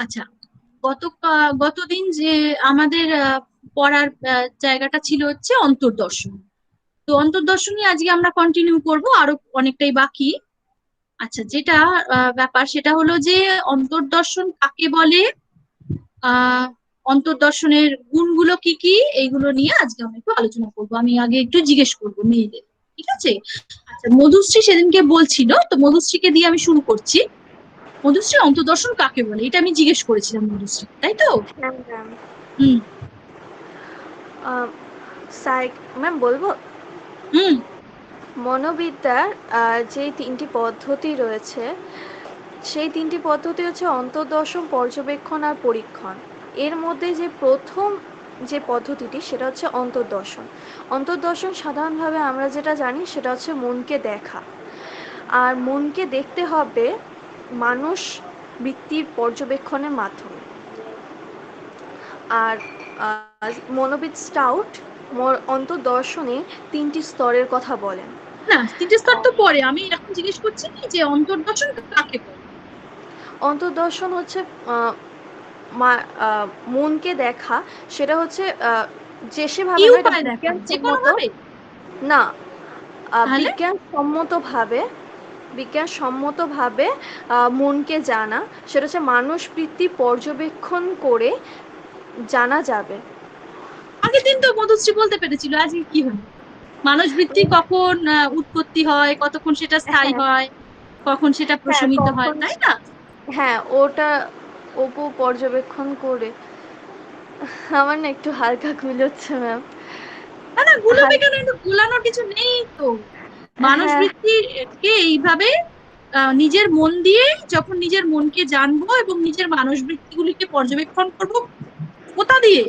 আচ্ছা, গতদিন যে আমাদের পড়ার জায়গাটা ছিল হচ্ছে অন্তর্দর্শন। তো অন্তর্দর্শনই আজকে আমরা কন্টিনিউ করব, আরো অনেকটাই বাকি। আচ্ছা, যেটা ব্যাপার সেটা হলো যে অন্তর্দর্শন কাকে বলে, আহ অন্তর্দর্শনের গুণগুলো কি কি, এইগুলো নিয়ে আজকে আমরা একটু আলোচনা করব। আমি আগে একটু জিজ্ঞেস করবো মেয়েদের, ঠিক আছে? আচ্ছা, মধুশ্রী সেদিনকে বলছিল, তো মধুশ্রীকে দিয়ে আমি শুরু করছি। মধুশ্রী, অন্তর্দর্শন কাকে বলে এটা আমি জিজ্ঞেস করেছিলাম মধুশ্রী, তাই তো? হ্যাঁ ম্যাম। হুম। সাইক ম্যাম বলবো। হুম। মনোবিদ্যার যে তিনটি পদ্ধতি রয়েছে, সেই তিনটি পদ্ধতি হচ্ছে অন্তর্দর্শন, পর্যবেক্ষণ আর পরীক্ষণ। এর মধ্যে যে প্রথম যে পদ্ধতিটি সেটা হচ্ছে অন্তর্দর্শন। অন্তর্দর্শন সাধারণভাবে আমরা যেটা জানি সেটা হচ্ছে মনকে দেখা। আর মনকে দেখতে হবে মানুষ বৃত্তির পর্যবেক্ষণের মাধ্যমে। আর মনোবিদ স্টাউট অন্তর্দর্শনে তিনটি স্তরের কথা বলেন। না, তিনটে স্তর তো পরে, আমি এখন জিজ্ঞেস করছি কি যে অন্তর্দর্শন কাকে বলে। অন্তর্দর্শন হচ্ছে মনকে দেখা। সেটা হচ্ছে যে কি সেভাবে নয়, এটা উপায় দেখা, যে কোনো বিজ্ঞানসম্মত ভাবে? না। তাহলে বিজ্ঞানসম্মতভাবে বিজ্ঞানসম্মতভাবে মনকে জানা, সেটা হচ্ছে মানুষবৃত্তি পর্যবেক্ষণ করে জানা যাবে। আগের দিন তো মধুশ্রী বলতে পেরেছিল, আজকে কি হলো? মানুষ বৃত্তি কখন উৎপত্তি হয়, কতক্ষণ সেটা স্থায়ী হ্যাঁ, হয়, কখন সেটা হ্যাঁ, প্রশমিত হয়, কখন, তাই না? হ্যাঁ, ওটা অপু পর্যবেক্ষণ করে। আমার না একটু হালকা গুলোচ্ছে ম্যাম। না না, গুলোবে হাল- কেন? একটু গুলানোর কিছু নেই তো। মানুষ হ্যাঁ, বৃত্তিকে এইভাবে নিজের মন দিয়ে, যখন নিজের মনকে জানবো এবং নিজের মানুষ বৃত্তিগুলিকে পর্যবেক্ষণ করব, কোথা দিয়ে?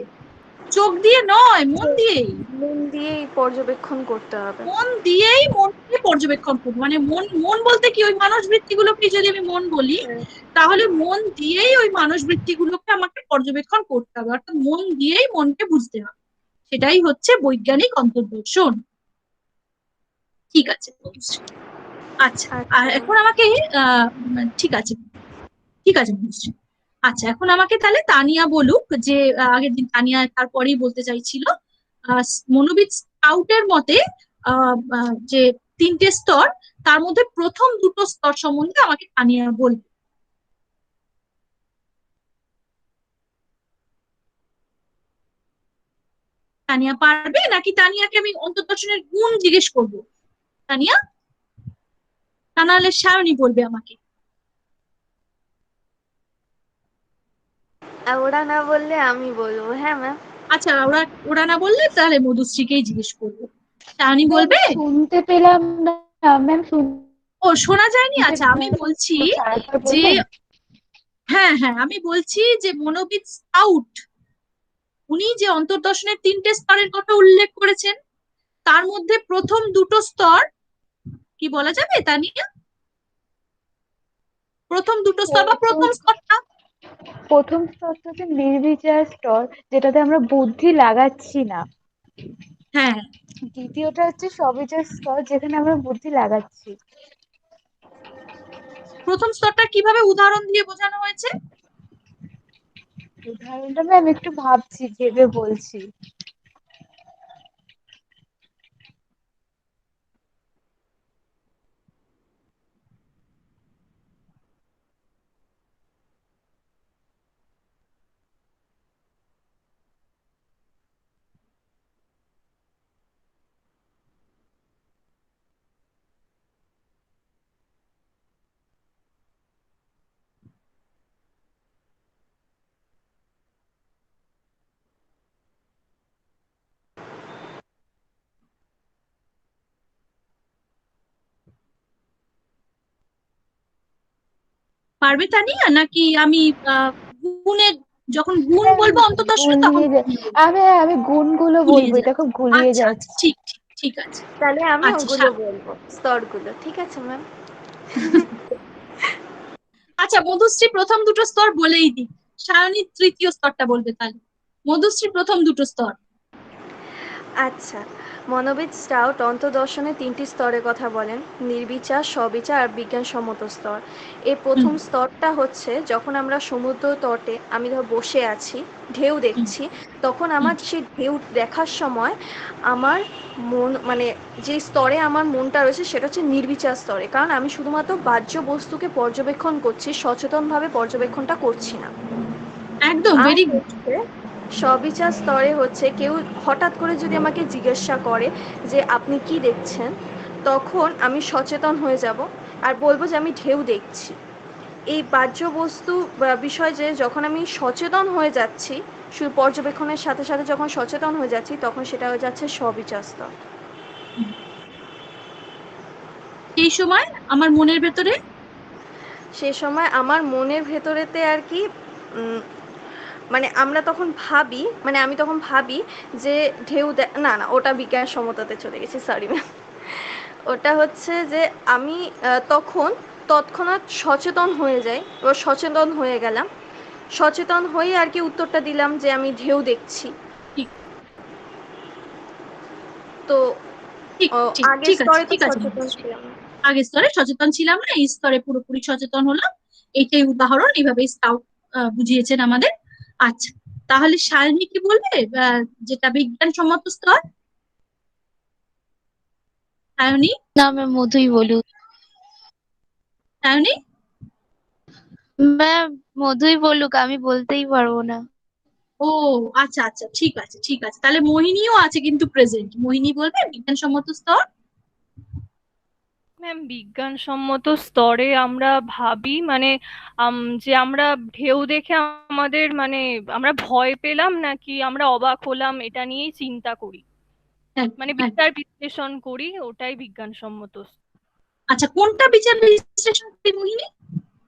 চোখ দিয়ে নয়, মন দিয়েই। মন দিয়েই পর্যবেক্ষণ করতে হবে। মন দিয়েই মনকে পর্যবেক্ষণ করবো, মানে মন মন বলতে কি, ওই মানুষ বৃত্তিগুলোকে যদি আমি মন বলি, হ্যাঁ, তাহলে মন দিয়েই ওই মানুষ বৃত্তিগুলোকে আমাকে পর্যবেক্ষণ করতে হবে, অর্থাৎ মন দিয়েই মনকে বুঝতে হবে। সেটাই হচ্ছে বৈজ্ঞানিক অন্তর্দর্শন। ঠিক আছে বলছি। আচ্ছা, আর আচ্ছা ম্যাম। এখন আমাকে ঠিক আছে, ঠিক আছে বলছি। আচ্ছা, এখন আমাকে তাহলে তানিয়া বলুক যে আগের দিন তানিয়া তারপরেই বলতে চাইছিল। আহ, মনোবিদ স্কাউটের মতে যে তিনটে স্তর, তার মধ্যে প্রথম দুটো স্তর সম্বন্ধে আমাকে তানিয়া বলবে। তানিয়া পারবে নাকি তানিয়াকে আমি অন্তর্দর্শনের গুণ জিজ্ঞেস করব? তানিয়া, তা নাহলে সায়নী বলবে আমাকে। ওরা না বললে আমি বলবো, হ্যাঁ ম্যাম। আচ্ছা, ওরা ওরা না বললে তাহলে মধুশ্রীকেই জিজ্ঞেস করবো। সায়নী ম্যাম বলবে? শুনতে পেলাম না। ম্যাম ও, শোনা যায়নি? শুনতে আচ্ছা, আমি বলছি একটু আরেকবার যে, বলবেন? হ্যাঁ হ্যাঁ, আমি বলছি যে মনোবিদ স্কাউট উনি যে অন্তর্দর্শনের তিনটে স্তরের কথা উল্লেখ করেছেন, তার মধ্যে প্রথম দুটো স্তর কি বলা যাবে তা নিয়ে? প্রথম দুটো স্তর বা প্রথম প্রথম স্তরটা? প্রথম স্তরটা হচ্ছে নির্বিচার স্তর, যেটাতে আমরা বুদ্ধি লাগাচ্ছি না। হ্যাঁ। দ্বিতীয়টা হচ্ছে সবিচার স্তর, যেখানে আমরা বুদ্ধি লাগাচ্ছি। প্রথম স্তরটা কিভাবে উদাহরণ দিয়ে বোঝানো হয়েছে? উদাহরণটা ম্যাম একটু ভাবছি, ভেবে বলছি। পারবে তানিয়া, নাকি আমি গুণে, যখন গুণ ম্যাম বলবো অন্তর্দর্শনে তখন গুলিয়ে যায়। গুলিয়ে আমি গুণগুলো গুলিয়ে বলবো, এটা যাচ্ছে? খুব গুলিয়ে আচ্ছা আচ্ছা, যাচ্ছে। ঠিক ঠিক ঠিক আছে। তাহলে আমি আচ্ছা ওগুলো বলবো, স্তরগুলো। ঠিক আছে ম্যাম। আচ্ছা, মধুশ্রী প্রথম দুটো স্তর বলেই দিই, সায়নী তৃতীয় স্তরটা বলবে তাহলে। মধুশ্রী প্রথম দুটো স্তর। আচ্ছা, মনোবিদ স্টাউট অন্তর্দর্শনের 3টি স্তরের কথা বলেন: নির্বিচার, স্ববিচার আর বিজ্ঞানসম্মত স্তর। এই হুম প্রথম স্তরটা হচ্ছে যখন আমরা সমুদ্র তটে, আমি ধর বসে আছি, ঢেউ হুম দেখছি, তখন হুম আমার সেই ঢেউ দেখার সময় আমার মন, মানে যে স্তরে আমার মনটা রয়েছে সেটা হচ্ছে নির্বিচার স্তরে, কারণ আমি শুধুমাত্র বাহ্য বস্তুকে পর্যবেক্ষণ করছি, সচেতনভাবে পর্যবেক্ষণটা করছি না। একদম আর ভেরি গুড। হচ্ছে সবিচার স্তরে হচ্ছে কেউ হঠাৎ করে যদি আমাকে জিজ্ঞাসা করে যে আপনি কি দেখছেন, তখন আমি সচেতন হয়ে যাব আর বলবো যে আমি ঢেউ দেখছি। এই বাহ্য বস্তু বা বিষয় যে যখন আমি সচেতন হয়ে যাচ্ছি, শুধু পর্যবেক্ষণের সাথে সাথে যখন সচেতন হয়ে যাচ্ছি, তখন সেটা হয়ে যাচ্ছে সবিচার স্তর। সেই সময় আমার মনের ভেতরে সেই সময় আমার মনের ভেতরেতে আর কি, মানে আমরা তখন ভাবি, মানে আমি তখন ভাবি যে ঢেউ না না, ওটা বিজ্ঞানসম্মততে চলে গেছি, সরি ম্যাম। ওটা হচ্ছে যে আমি তখন তৎক্ষণাৎ সচেতন হয়ে যাই, এবার সচেতন হয়ে গেলাম, সচেতন হয়ে আর কি উত্তরটা দিলাম যে আমি ঢেউ দেখছি। ঠিক তো ঠিক ঠিক আগের ঠিক আছে, স্তরে তো ঠিক আছে সচেতন মধুশ্রী। ছিলাম না। আগের স্তরে সচেতন ছিলাম না, এই স্তরে পুরোপুরি সচেতন হলাম। এইটাই উদাহরণ, এইভাবে স্কাউট বুঝিয়েছেন আমাদের। আচ্ছা, তাহলে শালিনী কি বলবে যেটা বিজ্ঞানসম্মত স্তর? সায়নী, না ম্যাম, মধুই বলুক। সায়নী। ম্যাম, মধুই বলুক, আমি বলতেই পারবো না। ও আচ্ছা আচ্ছা, ঠিক আছে ঠিক আছে, তাহলে মোহিনীও আছে কিন্তু প্রেজেন্ট। মোহিনী বলবে বিজ্ঞানসম্মত স্তর। ম্যাম, বিজ্ঞানসম্মত স্তরে আমরা ভাবি মানে যে আমরা ঢেউ দেখে আমাদের মানে আমরা ভয় পেলাম নাকি আমরা অবাক হলাম, এটা নিয়েই চিন্তা করি, মানে একদম বিচার একদম। বিশ্লেষণ করি, ওটাই বিজ্ঞানসম্মত। আচ্ছা, কোনটা বিচার বিশ্লেষণ করি মোহিনী?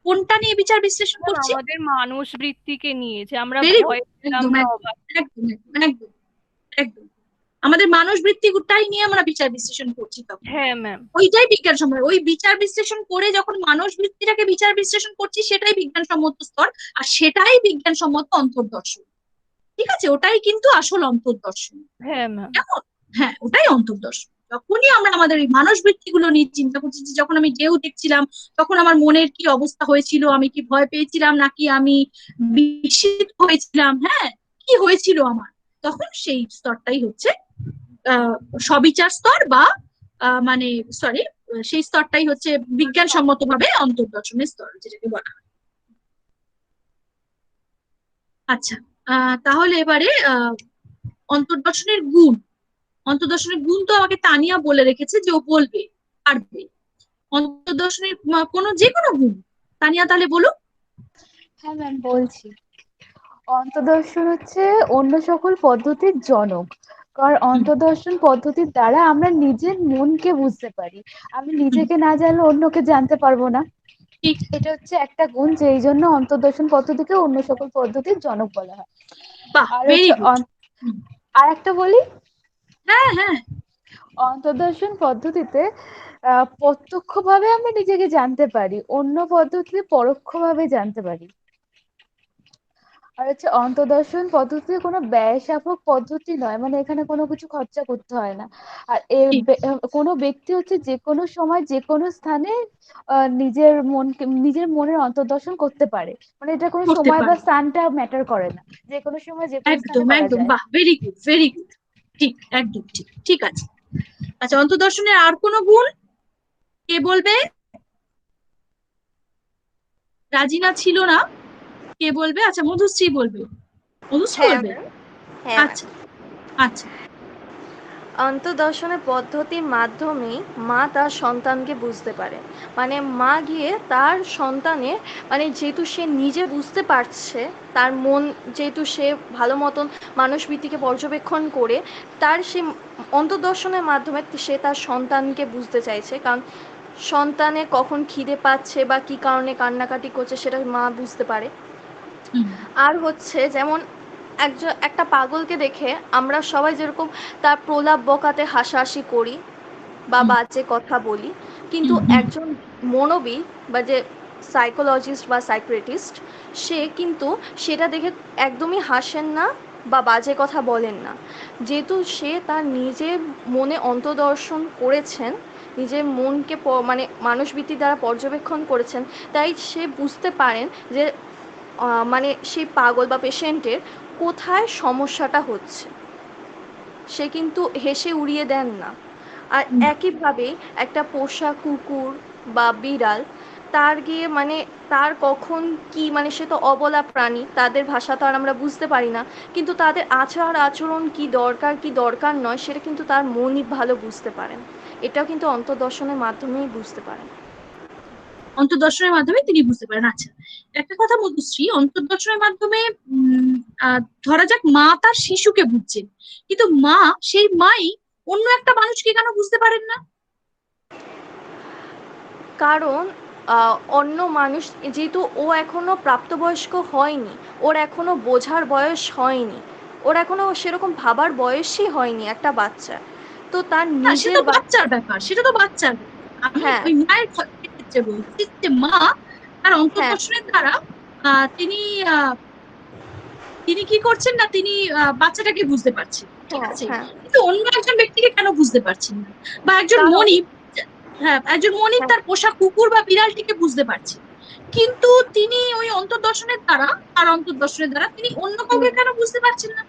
কোনটা নিয়ে বিচার বিশ্লেষণ ম্যাম, করছি? আমাদের মানুষ বৃত্তিকে নিয়ে, যে আমরা ভেরি গুড। ভয় পেলাম একদম না একদম অবাক। একদম একদম একদম একদম। আমাদের মানুষ বৃত্তিটাই নিয়ে আমরা বিচার বিশ্লেষণ করছি তখন। হ্যাঁ ম্যাম। ওইটাই বিজ্ঞানসম্মত। ওই বিচার বিশ্লেষণ করে যখন মানুষ বৃত্তিটাকে বিচার বিশ্লেষণ করছি, সেটাই বিজ্ঞানসম্মত স্তর। আর সেটাই বিজ্ঞানসম্মত অন্তর্দর্শন। ঠিক আছে, ওটাই কিন্তু আসল অন্তর্দর্শন। হ্যাঁ ম্যাম। কেমন? হ্যাঁ, ওটাই অন্তর্দর্শন। যখনই আমরা আমাদের এই মানস বৃত্তিগুলো নিয়ে চিন্তা করছি, যে যখন আমি ঢেউ দেখছিলাম তখন আমার মনের কি অবস্থা হয়েছিল, আমি কি ভয় পেয়েছিলাম নাকি আমি বিস্মিত হয়েছিলাম, হ্যাঁ, কি হয়েছিল আমার, তখন সেই স্তরটাই হচ্ছে আহ সবিচার স্তর, বা মানে সরি, সেই স্তরটাই হচ্ছে বিজ্ঞানসম্মত ভাবে অন্তর্দর্শনের স্তর যেটাকে বলা হয়। আচ্ছা, তাহলে এবারে অন্তর্দর্শনের গুণ। অন্তর্দর্শনের গুণ তো আমাকে তানিয়া বলে রেখেছে যে ও বলবে, পারবে। অন্তর্দর্শনের কোনো যে কোনো গুণ তানিয়া তাহলে বলো। হ্যাঁ ম্যাম, বলছি। অন্তর্দর্শন হচ্ছে অন্য সকল পদ্ধতির জনক। কারণ হুম, অন্তর্দর্শন পদ্ধতির দ্বারা আমরা নিজের মনকে বুঝতে পারি। আমি হুম, নিজেকে না জানলে অন্যকে জানতে পারবো না। ঠিক। এটা হচ্ছে একটা গুণ, যে এই জন্য অন্তর্দর্শন পদ্ধতিকে অন্য সকল পদ্ধতির জনক বলা হয়। বাহ, আর ভেরি হচ্ছে গুড। আর একটা বলি, হ্যাঁ হ্যাঁ। অন্তর্দর্শন পদ্ধতিতে প্রত্যক্ষভাবে আমরা নিজেকে জানতে পারি, অন্য পদ্ধতিতে পরোক্ষভাবে জানতে পারি। আর হচ্ছে অন্তর্দর্শন পদ্ধতি কোনো ব্যয়সাপক পদ্ধতি নয়, মানে এখানে কোনো কিছু খরচা করতে হয় না। আর ঠিক কোনো ব্যক্তি হচ্ছে যে কোনো সময় যে কোনো স্থানে নিজের মনের অন্তর্দর্শন করতে পারে। মানে এটা কোনো করতে সময় বা পারে। স্থানটা ম্যাটার করে না, যে কোনো সময় যে কোনো স্থানে একদম করা একদম, যায়। বাহ, ভেরি গুড ভেরি গুড। ঠিক, একদম ঠিক, ঠিক আছে। আচ্ছা, অন্তর্দর্শনের আর কোনো গুণ কে বলবে? রাজিনা ছিল না, কে বলবে? আচ্ছা, মধুশ্রী বলবে। মধুশ্রী হ্যাঁ বলবে। ম্যাম। হ্যাঁ ম্যাম। আচ্ছা আচ্ছা। অন্তর্দর্শনের পদ্ধতির মাধ্যমেই মা তার সন্তানকে বুঝতে পারে। মানে মা গিয়ে তার সন্তানের, মানে যেহেতু সে নিজে বুঝতে পারছে, তার মন যেহেতু সে ভালো মতন মানুষবৃত্তিকে পর্যবেক্ষণ করে, তার সে অন্তর্দর্শনের মাধ্যমে সে তার সন্তানকে বুঝতে চাইছে, কারণ সন্তানের কখন খিদে পাচ্ছে বা কী কারণে কান্নাকাটি করছে সেটা মা বুঝতে পারে। হুম আর হচ্ছে যেমন একটা পাগলকে দেখে আমরা সবাই যেরকম তার প্রলাপ বকাতে হাসাহাসি করি বা হুম বাজে কথা বলি, কিন্তু হুম হুম একজন মনোবিদ বা যে সাইকোলজিস্ট বা সাইকিয়াট্রিস্ট, সে কিন্তু সেটা দেখে একদমই হাসেন না বা বাজে কথা বলেন না। যেহেতু সে তার নিজের মনে অন্তর্দর্শন করেছেন, নিজের মনকে মানে মানুষবৃত্তি দ্বারা পর্যবেক্ষণ করেছেন, তাই সে বুঝতে পারেন যে মানে সেই পাগল বা পেশেন্টের কোথায় সমস্যাটা হচ্ছে। সে কিন্তু হেসে উড়িয়ে দেন না। আর হুম। একইভাবে একটা পোষা কুকুর বা বিড়াল, তার গিয়ে মানে তার কখন কি, মানে সে তো অবলা প্রাণী, তাদের ভাষা তো আর আমরা বুঝতে পারি না, কিন্তু তাদের আচার আচরণ কি দরকার নয় সেটা কিন্তু তার মনই ভালো বুঝতে পারেন। এটাও কিন্তু অন্তর্দর্শনের মাধ্যমেই বুঝতে পারেন। অন্তর্দর্শনের মাধ্যমে তিনি বুঝতে পারেন। আচ্ছা, একটা কথা মধুশ্রী, অন্তর্দর্শনের মাধ্যমে উম ধরা যাক মা তার শিশুকে বুঝছেন, কিন্তু মা, সেই মাই অন্য একটা মানুষকে কেন বুঝতে পারেন না? কারণ অন্য মানুষ, যেহেতু ও এখনো প্রাপ্তবয়স্ক হয়নি, ওর এখনো বোঝার বয়স হয়নি, ওর এখনো সেরকম ভাবার বয়সই হয়নি একটা বাচ্চা, তো তার না, সে নিজের তো বাচ্চার ব্যাপার, সেটা তো বাচ্চার ব্যাপার। আমি হ্যাঁ, ওই মায়ের ক্ষেত্রে বলছি যে মা তার হ্যাঁ, অন্তর্দর্শনের দ্বারা তিনি তিনি কি করছেন না, তিনি বাচ্চাটাকে বুঝতে পারছেন, ঠিক হ্যাঁ, আছে, হ্যাঁ, কিন্তু অন্য একজন ব্যক্তিকে কেন বুঝতে পারছেন না? বা একজন কারণ মনিব, হ্যাঁ, একজন মনিব হ্যাঁ, তার পোষা কুকুর বা বিড়ালটিকে বুঝতে পারছেন, কিন্তু তিনি ওই অন্তর্দর্শনের দ্বারা, তার অন্তর্দর্শনের দ্বারা তিনি অন্য কাউকে হুম, কেন বুঝতে পারছেন না?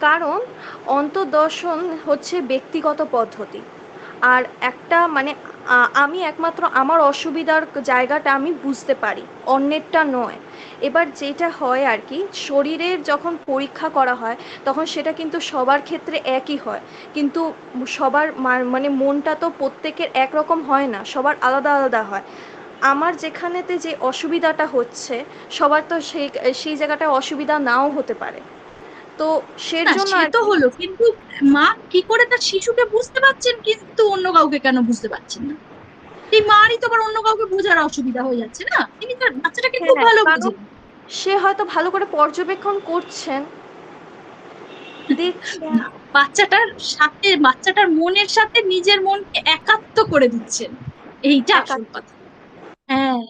কারণ অন্তর্দর্শন হচ্ছে ব্যক্তিগত পদ্ধতি। আর একটা মানে আমি একমাত্র আমার অসুবিধার জায়গাটা আমি বুঝতে পারি, অন্যেরটা নয়। এবার যেটা হয় আর কি, শরীরের যখন পরীক্ষা করা হয় তখন সেটা কিন্তু সবার ক্ষেত্রে একই হয়, কিন্তু সবার মানে মনটা তো প্রত্যেকের একরকম হয় না, সবার আলাদা আলাদা হয়। আমার যেখানেতে যে অসুবিধাটা হচ্ছে, সবার তো সেই সেই জায়গাটায় অসুবিধা নাও হতে পারে। তো সের না, জন্য সে আর তো কি। হলো, কিন্তু মা কি করে তার শিশুকে বুঝতে পারছেন কিন্তু অন্য কাউকে কেন বুঝতে পারছেন না? এই মারই তো আবার অন্য কাউকে বোঝার অসুবিধা হয়ে যাচ্ছে না, তিনি তার বাচ্চাটাকে খুব হ্যাঁ, ভালো কারণ বোঝেন। সে হয়তো ভালো করে পর্যবেক্ষণ করছেন, দেখছেন। না, বাচ্চাটার মনের সাথে নিজের মনকে একাত্ম করে দিচ্ছেন, এইটা আসল একাত্ম। কথা। হ্যাঁ,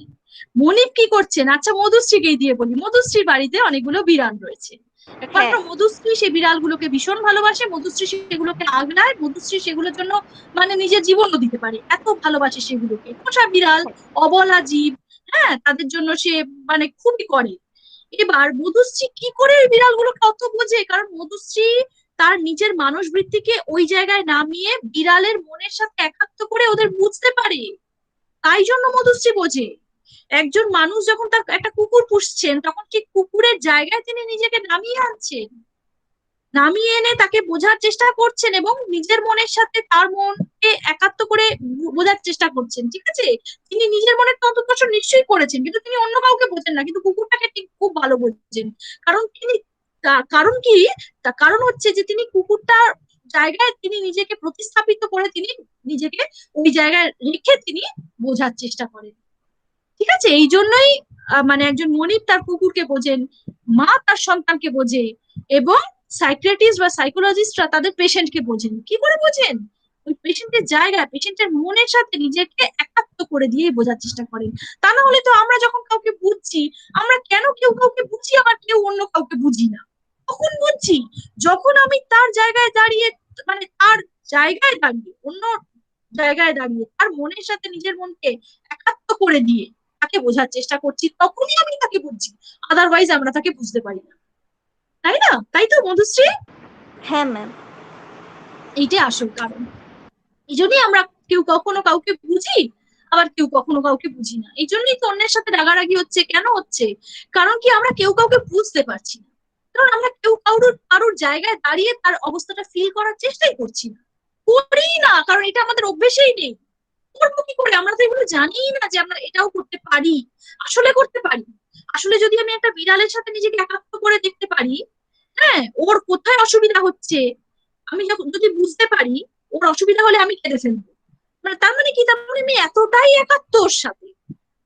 মনিব কি করছেন? আচ্ছা, মধুশ্রীকেই দিয়ে বলি, মধুশ্রীর বাড়িতে অনেকগুলো বিড়াল রয়েছে। একমাত্র হ্যাঁ, মধুশ্রী সেই বিড়ালগুলোকে ভীষণ ভালোবাসে, মধুশ্রী সেগুলোকে আগলায়, মধুশ্রী সেগুলোর জন্য মানে নিজের জীবনও দিতে পারে, এত ভালোবাসে সেগুলোকে। পোষা বিড়াল, হ্যাঁ, অবলা জীব, হ্যাঁ, তাদের জন্য সে মানে খুবই করে। এবার মধুশ্রী কি করে ওই বিড়ালগুলোকে অত বোঝে? কারণ মধুশ্রী তার নিজের মানুষ বৃত্তিকে ওই জায়গায় নামিয়ে বিড়ালের মনের সাথে একাত্ম করে ওদের বুঝতে পারে, তাই জন্য মধুশ্রী বোঝে। একজন মানুষ যখন তার একটা কুকুর পুষছেন, তখন ঠিক কুকুরের জায়গায় তিনি নিজেকে নামিয়ে আনছেন, নামিয়ে এনে তাকে বোঝার চেষ্টা করছেন এবং নিজের মনের সাথে তার মনকে একাত্ম করে বোঝার চেষ্টা করছেন, ঠিক আছে? তিনি নিজের মনের তন্ত্রদর্শন নিশ্চয়ই করেছেন, কিন্তু তিনি অন্য কাউকে বোঝেন না, কিন্তু কুকুরটাকে ঠিক খুব ভালো বোঝেন। কারণ তিনি, কারণ কি, তার কারণ হচ্ছে যে তিনি কুকুরটার জায়গায় তিনি নিজেকে প্রতিস্থাপিত করে, তিনি নিজেকে ওই জায়গায় রেখে তিনি বোঝার চেষ্টা করেন, ঠিক আছে? এই জন্যই মানে একজন মনিব তার কুকুরকে বোঝেন, মা তার সন্তানকে বোঝে, এবং সাইকিয়াট্রিস্ট বা সাইকোলজিস্টরা তাদের পেশেন্টকে বোঝেন। কি করে বোঝেন? ওই পেশেন্টের জায়গায়, পেশেন্টের মনের সাথে নিজেকে একাত্ম করে দিয়ে বোঝার চেষ্টা করেন। তা না হলে তো আমরা যখন কাউকে বুঝছি, আমরা কেন কেউ কাউকে বুঝি আবার কেউ অন্য কাউকে বুঝি না? তখন বুঝছি যখন আমি তার জায়গায় দাঁড়িয়ে, মানে তার জায়গায় দাঁড়িয়ে, অন্য জায়গায় দাঁড়িয়ে তার মনের সাথে নিজের মনকে একাত্ম করে দিয়ে তাকে বোঝার চেষ্টা করছি, তখনই আমি তাকে বুঝছি, আদারওয়াইজ আমরা তাকে বুঝতে পারি না, তাই না? তাই তো মধুশ্রী? হ্যাঁ ম্যাম। এইটাই আসল কারণ। এই জন্যই আমরা কেউ কখনো কাউকে বুঝি, আবার কেউ কখনো কাউকে বুঝি না। এই জন্যই তো অন্যের সাথে রাগারাগি হচ্ছে, কেন হচ্ছে? কারণ কি, আমরা কেউ কাউকে বুঝতে পারছি না, কারণ আমরা কেউ কারোর কারোর জায়গায় দাঁড়িয়ে তার অবস্থাটা ফিল করার চেষ্টাই করছি না, করি না, কারণ এটা আমাদের অভ্যেসেই নেই। করবো কি করে? আমরা তো এগুলো জানিই না যে আমরা এটাও করতে পারি, আসলে করতে পারি। আসলে যদি আমি একটা বিড়ালের সাথে নিজেকে একাত্ম করে দেখতে পারি, হ্যাঁ, ওর কোথায় অসুবিধা হচ্ছে, আমি যখন যদি বুঝতে পারি, ওর অসুবিধা হলে আমি কেঁদে ফেলবো, মানে তার মানে কি, তার মানে আমি এতটাই একাত্ম ওর সাথে,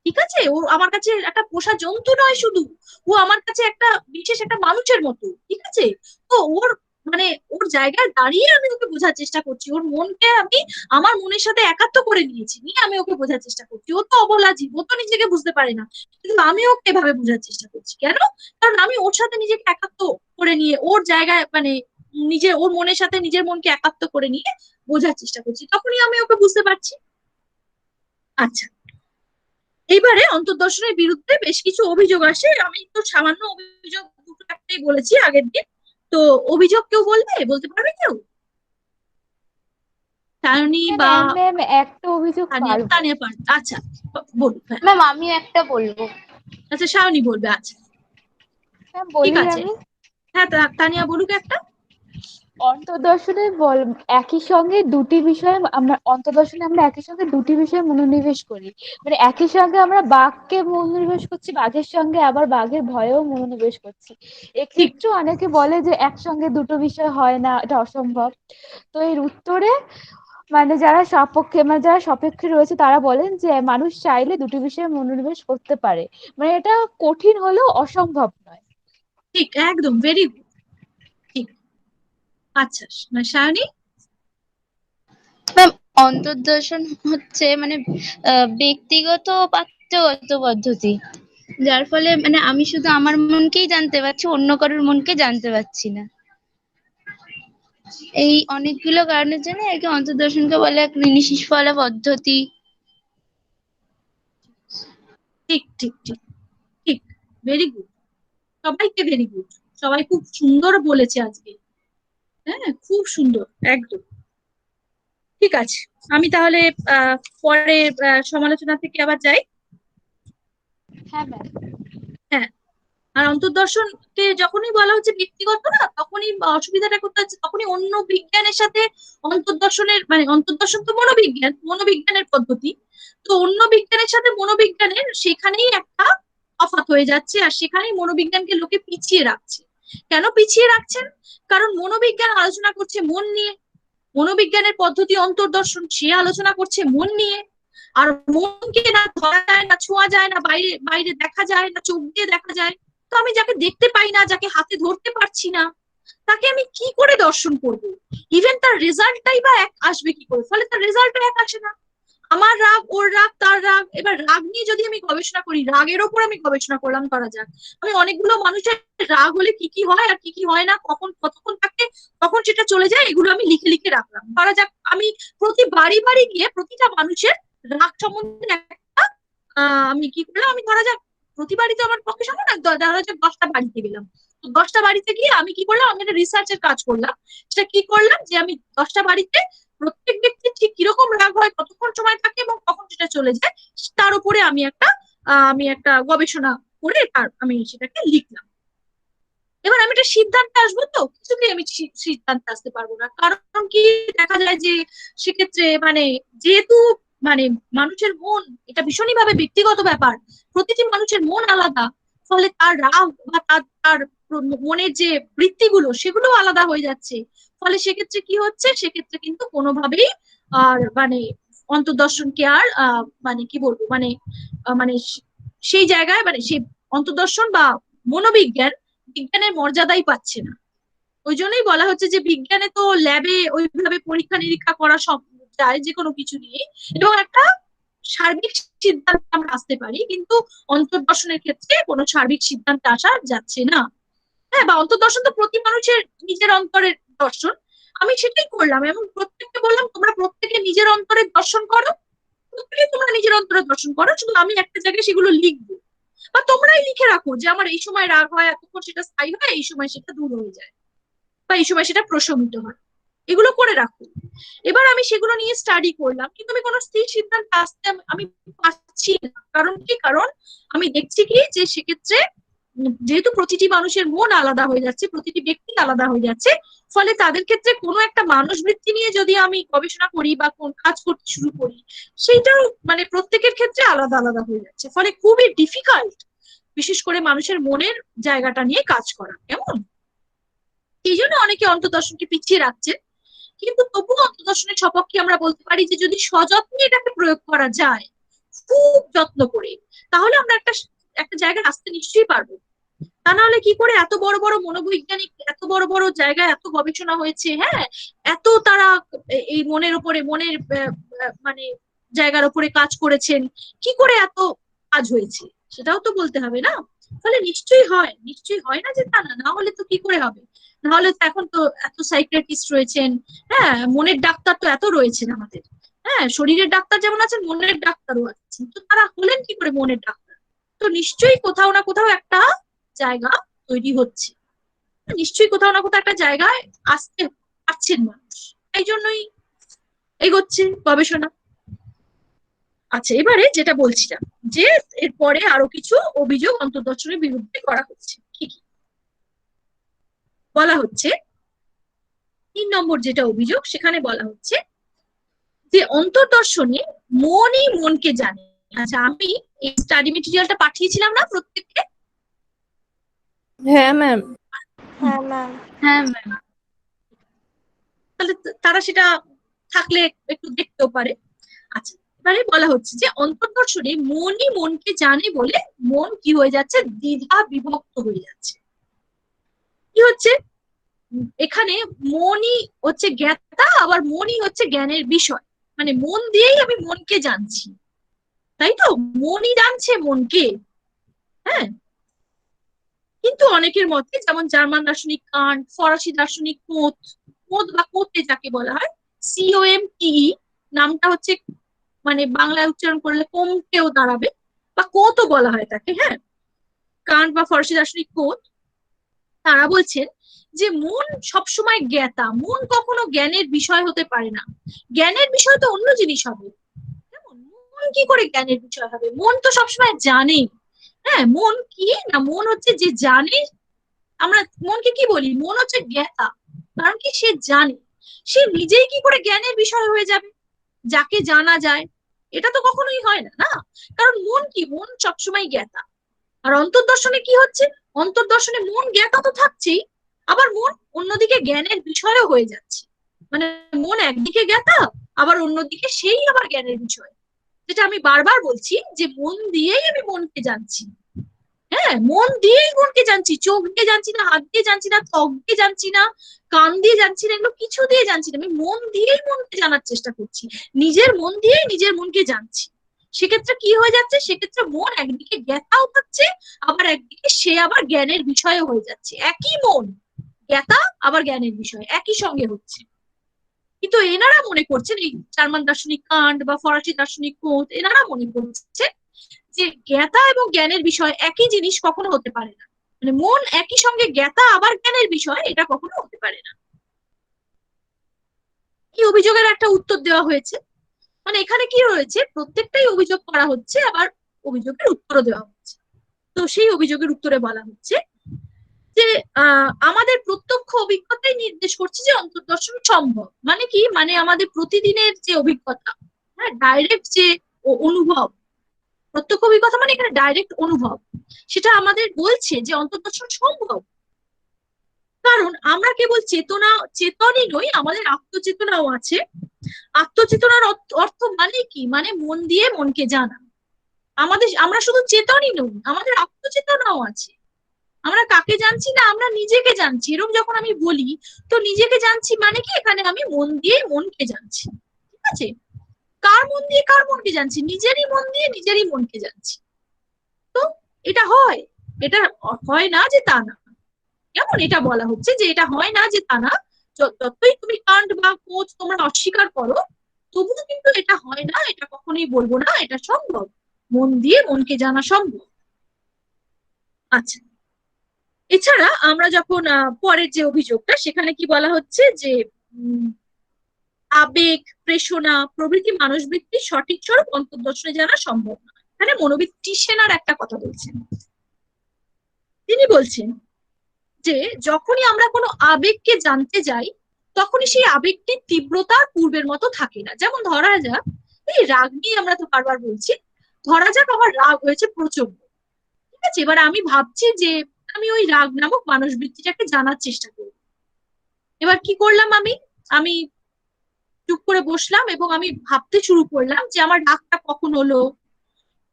ঠিক আছে? ও আমার কাছে একটা পোষা জন্তু নয় শুধু, ও আমার কাছে একটা বিশেষ একটা মানুষের মতো, ঠিক আছে? তো ওর মানে ওর জায়গায় দাঁড়িয়ে আমি ওকে বোঝার চেষ্টা করছি, ওর মনকে আমি আমার মনের সাথে একাত্ম করে নিয়েছি, নিয়ে আমি ওকে বোঝার চেষ্টা করছি। ও তো অবলা জীব, ও তো নিজেকে বুঝতে পারে না, কিন্তু আমি ওকে এভাবে বোঝার চেষ্টা করছি। কেন? কারণ আমি ওর সাথে নিজেকে একাত্ম করে নিয়ে ওর জায়গায় মানে ওর মনের সাথে নিজের মনকে একাত্ম করে নিয়ে বোঝার চেষ্টা করছি, তখনই আমি ওকে বুঝতে পারছি। আচ্ছা, এইবারে অন্তর্দর্শনের বিরুদ্ধে বেশ কিছু অভিযোগ আসে। আমি তো সামান্য অভিযোগ দুটো একটাই বলেছি আগের দিন। তো অভিযোগ কেউ বলতে পারবে কেউ? সায়নী ম্যাম বা ম্যাম একটা অভিযোগ তানিয়া? পারবো। তানিয়া পারবে, আচ্ছা বলুন। হ্যাঁ, ম্যাম আমি একটা বলবো। আচ্ছা সায়নী বলবে, আচ্ছা ম্যাম ঠিক বলি আছে। আমি। হ্যাঁ, তানিয়া বলুক একটা। অন্তর্দর্শনে একই সঙ্গে দুটি বিষয় আমরা অন্তর্দর্শনে আমরা একই সঙ্গে দুটি বিষয়ে মনোনিবেশ করি। মানে একই সঙ্গে আমরা বাঘকে মনোনিবেশ করছি, বাঘের সঙ্গে আবার বাঘের ভয়েও মনোনিবেশ করছি। ঠিক এক্ষেত্রে অনেকে বলে যে একসঙ্গে দুটো বিষয় হয় না, এটা অসম্ভব। তো এর উত্তরে মানে যারা সপক্ষে রয়েছে তারা বলেন যে মানুষ চাইলে দুটি বিষয়ে মনোনিবেশ করতে পারে, মানে এটা কঠিন হলেও অসম্ভব নয়। ঠিক, একদম ভেরি গুড। ঠিক। আচ্ছা, সায়নী। ম্যাম অন্তর্দর্শন হচ্ছে মানে ব্যক্তিগত ও পাঠ্যগত পদ্ধতি, যার ফলে মানে আমি শুধু আমার মনকেই জানতে পারছি, অন্য কারোর মনকে জানতে পারছি না। এই অনেকগুলো কারণের জন্য একে অন্তর্দর্শনকে বলে এক নিঃস্ফলা পদ্ধতি। ঠিক ঠিক ঠিক ঠিক, ভেরি গুড। সবাইকে ভেরি গুড, সবাই খুব সুন্দর বলেছে আজকে। হ্যাঁ, খুব সুন্দর, একদম ঠিক আছে। আমি তাহলে আহ পরে সমালোচনা থেকে আবার যাই। হ্যাঁ ম্যাম। হ্যাঁ, আর অন্তর্দর্শনকে যখনই বলা হচ্ছে ব্যক্তিগত না, তখনই অসুবিধাটা কোথায় হচ্ছে, তখনই অন্য বিজ্ঞানের সাথে অন্তর্দর্শনের মানে অন্তর্দর্শন তো মনোবিজ্ঞান, মনোবিজ্ঞানের পদ্ধতি। তো অন্য বিজ্ঞানের সাথে মনোবিজ্ঞানের সেখানেই একটা তফাৎ হয়ে যাচ্ছে, আর সেখানেই মনোবিজ্ঞানকে লোকে পিছিয়ে রাখছে। কেন পিছিয়ে রাখছেন? কারণ মনোবিজ্ঞান আলোচনা করছে মন নিয়ে, মনোবিজ্ঞানের পদ্ধতি অন্তর্দর্শন সে আলোচনা করছে মন নিয়ে। আর মনকে না ধরা যায়, না ছোঁয়া যায়, না বাইরে বাইরে দেখা যায়, না চোখ দিয়ে দেখা যায়। তো আমি যাকে দেখতে পাই না, যাকে হাতে ধরতে পারছি না, তাকে আমি কি করে দর্শন করব? ইভেন তার রেজাল্টটাই বা এক আসবে কি করে? ফলে তার রেজাল্টও এক আসে না। আমার রাগ, ওর রাগ, তার রাগ। এবার রাগ নিয়ে যদি আমি গবেষণা করি, রাগের ওপর আমি গবেষণা করলাম, ধরা যাক আমি অনেকগুলো মানুষের রাগ হলে কি কি হয় আর কি কি হয় না, কখন কতক্ষণ থাকে, কখন সেটা চলে যায়, এগুলো আমি লিখে লিখে রাখলাম। ধরা যাক আমি প্রতি বাড়ি বাড়ি গিয়ে প্রতিটা মানুষের রাগ সম্বন্ধে একটা আমি কি করলাম, আমি ধরা যাক প্রতি বাড়িতে আমার পক্ষে সম্ভব না, ধরা যাক 10টা বাড়িতে গেলাম। তো 10টা বাড়িতে গিয়ে আমি কি করলাম, আমি একটা রিসার্চের কাজ করলাম। সেটা কি করলাম, যে আমি 10টা বাড়িতে প্রত্যেক ব্যক্তির ঠিক কিরকম রাগ হয়, কতক্ষণ সময় থাকে এবং কখন সেটা চলে যায়, তার উপরে আমি একটা গবেষণা করে আমি সেটাকে লিখলাম। এবার আমি একটা সিদ্ধান্তে আসবো, তো কিছুতেই আমি সিদ্ধান্তে আসতে পারবো না। কারণ কি, দেখা যায় যে সেক্ষেত্রে মানে যেহেতু মানে মানুষের মন এটা ভীষণই ভাবে ব্যক্তিগত ব্যাপার, প্রতিটি মানুষের মন আলাদা, ফলে তার রাগ বা তার মনের যে বৃত্তিগুলো সেগুলো আলাদা হয়ে যাচ্ছে। ফলে সেক্ষেত্রে কি হচ্ছে, সেক্ষেত্রে কিন্তু কোনোভাবেই আর মানে অন্তর্দর্শনকে আর মানে কি বলবো মানে মানে সেই জায়গায় মানে সেই অন্তর্দর্শন বা মনোবিজ্ঞান বিজ্ঞানের মর্যাদাই পাচ্ছে না। ওই জন্যই বলা হচ্ছে যে বিজ্ঞানে তো ল্যাবে ওইভাবে পরীক্ষা নিরীক্ষা করা সব যায় যে কোনো কিছু নিয়ে, এবং একটা সার্বিক সিদ্ধান্তে আমরা আসতে পারি, কিন্তু অন্তর্দর্শনের ক্ষেত্রে কোনো সার্বিক সিদ্ধান্তে আসা যাচ্ছে না। হ্যাঁ, বা অন্তর্দর্শন তো প্রতি মানুষের নিজের অন্তরের দর্শন। আমি সেটাই করলাম এবং প্রত্যেককে বললাম তোমরা প্রত্যেকে নিজের অন্তরের দর্শন করো, প্রত্যেকে তোমরা নিজের অন্তরের দর্শন করো, শুধু আমি একটা জায়গায় সেগুলো লিখবো। বা তোমরাই লিখে রাখো যে আমার এই সময় রাগ হয়, এতক্ষণ সেটা স্থায়ী হয়, এই সময় সেটা দূর হয়ে যায়, বা এই সময় সেটা প্রশমিত হয়। এগুলো করে রাখো। এবার আমি সেগুলো নিয়ে স্টাডি করলাম, কিন্তু আমি কোনো স্থির সিদ্ধান্তে আসতে আমি পারছি না। কারণ কি, কারণ আমি দেখছি কি যে সেক্ষেত্রে যেহেতু প্রতিটি মানুষের মন আলাদা হয়ে যাচ্ছে, প্রতিটি ব্যক্তি আলাদা হয়ে যাচ্ছে, ফলে তাদের ক্ষেত্রে কোনো একটা মানুষ বৃত্তি নিয়ে যদি আমি গবেষণা করি বা কোন কাজ করতে শুরু করি, সেইটাও মানে প্রত্যেকের ক্ষেত্রে আলাদা আলাদা হয়ে যাচ্ছে, ফলে খুবই ডিফিকাল্ট বিশেষ করে মানুষের মনের জায়গাটা নিয়ে কাজ করা। কেমন? এই জন্য অনেকে অন্তর্দর্শনকে পিছিয়ে রাখছে। কিন্তু তবুও অন্তর্দর্শনের সপক্ষে আমরা বলতে পারি যে যদি সযত্নে এটাকে প্রয়োগ করা যায়, খুব যত্ন করে, তাহলে আমরা একটা একটা জায়গায় আসতে নিশ্চয়ই পারবো। তা নাহলে কি করে এত বড় বড় মনোবৈজ্ঞানিক, এত বড় বড় জায়গায় এত গবেষণা হয়েছে, হ্যাঁ, এত তারা এই মনের উপরে, মনের মানে জায়গার উপরে কাজ করেছেন, কি করে এত কাজ হয়েছে সেটাও তো বলতে হবে না? তাহলে নিশ্চয়ই হয়, নিশ্চয়ই হয় না যে তা না, না হলে তো কি করে হবে? না হলে তো এখন তো এত সাইকিয়াট্রিস্ট রয়েছেন, হ্যাঁ, মনের ডাক্তার তো এত রয়েছেন আমাদের, হ্যাঁ, শরীরের ডাক্তার যেমন আছেন, মনের ডাক্তারও আছেন, তো তারা হলেন কি করে মনের ডাক্তার? তো নিশ্চয়ই কোথাও না কোথাও একটা জায়গা তৈরি হচ্ছে, নিশ্চয়ই কোথাও না কোথাও একটা জায়গায় আসতে পারছেন মানুষ, এই জন্যই এগোচ্ছে গবেষণা। আচ্ছা, এবারে যেটা বলছিলাম, যে এরপরে আরো কিছু অভিযোগ অন্তর্দর্শনের বিরুদ্ধে করা হচ্ছে, কি কি বলা হচ্ছে? 3 নম্বর যেটা অভিযোগ, সেখানে বলা হচ্ছে যে অন্তর্দর্শনে মনই মনকে জানে। আচ্ছা, আমি এই স্টাডি মেটেরিয়ালটা পাঠিয়েছিলাম না প্রত্যেককে? হ্যাঁ ম্যাম। হ্যাঁ ম্যাম। হ্যাঁ ম্যাম। তাহলে তারা সেটা থাকলে একটু দেখতেও পারে। আচ্ছা, এবারে বলা হচ্ছে যে অন্তর্দর্শনে মনই মনকে জানে বলে মন কি হয়ে যাচ্ছে, দ্বিধা বিভক্ত হয়ে যাচ্ছে। কি হচ্ছে এখানে, মনই হচ্ছে জ্ঞাতা, আবার মনই হচ্ছে জ্ঞানের বিষয়, মানে মন দিয়েই আমি মনকে জানছি, তাই তো? মনই জানছে মনকে, হ্যাঁ। কিন্তু অনেকের মতে, যেমন জার্মান দার্শনিক কান্ট, ফরাসি দার্শনিক কোঁত, কোঁত বা কোঁতে যাকে বলা হয়, COMTE, নামটা হচ্ছে মানে বাংলায় উচ্চারণ করলে কোমকেও দাঁড়াবে, বা কোঁতও বলা হয় তাকে, হ্যাঁ, কান্ট বা ফরাসি দার্শনিক কোঁত, তারা বলছেন যে মন সবসময় জ্ঞাতা, মন কখনো জ্ঞানের বিষয় হতে পারে না। জ্ঞানের বিষয় তো অন্য জিনিস হবে, কেমন? মন কি করে জ্ঞানের বিষয় হবে? মন তো সবসময় জানে, হ্যাঁ। মন কি না, মন হচ্ছে যে জানে। আমরা মনকে কি বলি? মন হচ্ছে জ্ঞাতা, কারণ কি সে জানে। সে নিজেই কি করে জ্ঞানের বিষয় হয়ে যাবে, যাকে জানা যায়? এটা তো কখনোই হয় না, না। কারণ মন কি, মন সবসময় জ্ঞাতা। আর অন্তর্দর্শনে কি হচ্ছে, অন্তর্দর্শনে মন জ্ঞাতা তো থাকছেই, আবার মন অন্যদিকে জ্ঞানের বিষয়ও হয়ে যাচ্ছে। মানে মন একদিকে জ্ঞাতা, আবার অন্যদিকে সেই আবার জ্ঞানের বিষয়। যেটা আমি বারবার বলছি, যে মন দিয়েই আমি মনকে জানছি, হ্যাঁ, মন দিয়েই মনকে জানছি, চোখ দিয়ে জানছি না, হাত দিয়ে জানছি না, ত্বক দিয়ে জানছি না, কান দিয়ে জানছি না, এগুলো কিছু দিয়ে জানছি না, আমি মন দিয়েই মনকে জানার চেষ্টা করছি, নিজের মন দিয়েই নিজের মনকে জানছি। সেক্ষেত্রে কি হয়ে যাচ্ছে, সেক্ষেত্রে মন একদিকে জ্ঞাতাও থাকছে, আবার একদিকে সে আবার জ্ঞানের বিষয়ও হয়ে যাচ্ছে। একই মন, জ্ঞাতা আবার জ্ঞানের বিষয় একই সঙ্গে হচ্ছে। কিন্তু এনারা মনে করছেন, এই জার্মান দার্শনিক কান্ট বা ফরাসি দার্শনিক কোঁত, এনারা মনে করছে যে জ্ঞাতা এবং জ্ঞানের বিষয় একই জিনিস কখনো হতে পারে না। মানে মন একই সঙ্গে জ্ঞাতা আবার জ্ঞানের বিষয়, এটা কখনো হতে পারে না। এই অভিযোগের একটা উত্তর দেওয়া হয়েছে। মানে এখানে কি রয়েছে, প্রত্যেকটাই অভিযোগ করা হচ্ছে, আবার অভিযোগের উত্তরও দেওয়া হচ্ছে। তো সেই অভিযোগের উত্তরে বলা হচ্ছে যে আমাদের প্রত্যক্ষ অভিজ্ঞতাই নির্দেশ করছে যে অন্তর্দর্শন সম্ভব। মানে কি, মানে আমাদের প্রতিদিনের যে অভিজ্ঞতা, হ্যাঁ, ডাইরেক্ট যে অনুভব, প্রত্যক্ষ অভিজ্ঞতা মানে এখানে ডাইরেক্ট অনুভব, সেটা আমাদের বলছে যে অন্তর্দর্শন সম্ভব। কারণ আমরা কেবল চেতনই নই, আমাদের আত্মচেতনাও আছে। আত্মচেতনার অর্থ মানে কি, মানে মন দিয়ে মনকে জানা। আমরা শুধু চেতনই নই, আমাদের আত্মচেতনাও আছে। আমরা কাকে জানছি না, আমরা নিজেকে জানছি। এরকম যখন আমি বলি, তো নিজেকে জানছি মানে কি, এখানে আমি মন দিয়ে মনকে জানছি, ঠিক আছে? কার মন দিয়ে কার মনকে জানছি? নিজেরই মন দিয়ে নিজেরই মনকে জানছি। তো এটা হয়, এটা হয় না যে তা না। কেমন, এটা বলা হচ্ছে যে এটা হয় না যে তা না, যতই তুমি কান্ট বা কোচ তোমরা অস্বীকার করো, তবুও কিন্তু এটা হয় না, এটা কখনোই বলবো না, এটা সম্ভব, মন দিয়ে মনকে জানা সম্ভব। আচ্ছা, এছাড়া আমরা যখন পরের যে অভিযোগটা, সেখানে কি বলা হচ্ছে যে আবেগ, প্রেষণা প্রভৃতি মানসবৃত্তির সঠিক স্বরূপ অন্তর্দর্শনে জানা সম্ভব নয়। এখানে মনোবিদ টিশেনার একটা কথা বলছেন। তিনি বলছেন যে যখনই আমরা কোনো আবেগকে জানতে যাই, তখনই সেই আবেগটির তীব্রতা পূর্বের মতো থাকে না। যেমন ধরা যাক, এই রাগ নিয়ে আমরা তো বারবার বলছি, ধরা যাক আমার রাগ হয়েছে প্রচন্ড, ঠিক আছে? এবার আমি ভাবছি যে আমি ওই রাগ নামক মানসবৃত্তিটাকে জানার চেষ্টা করব। এবার কি করলাম, আমি আমি চুপ করে বসলাম এবং আমি ভাবতে শুরু করলাম যে আমার রাগটা কখন হলো।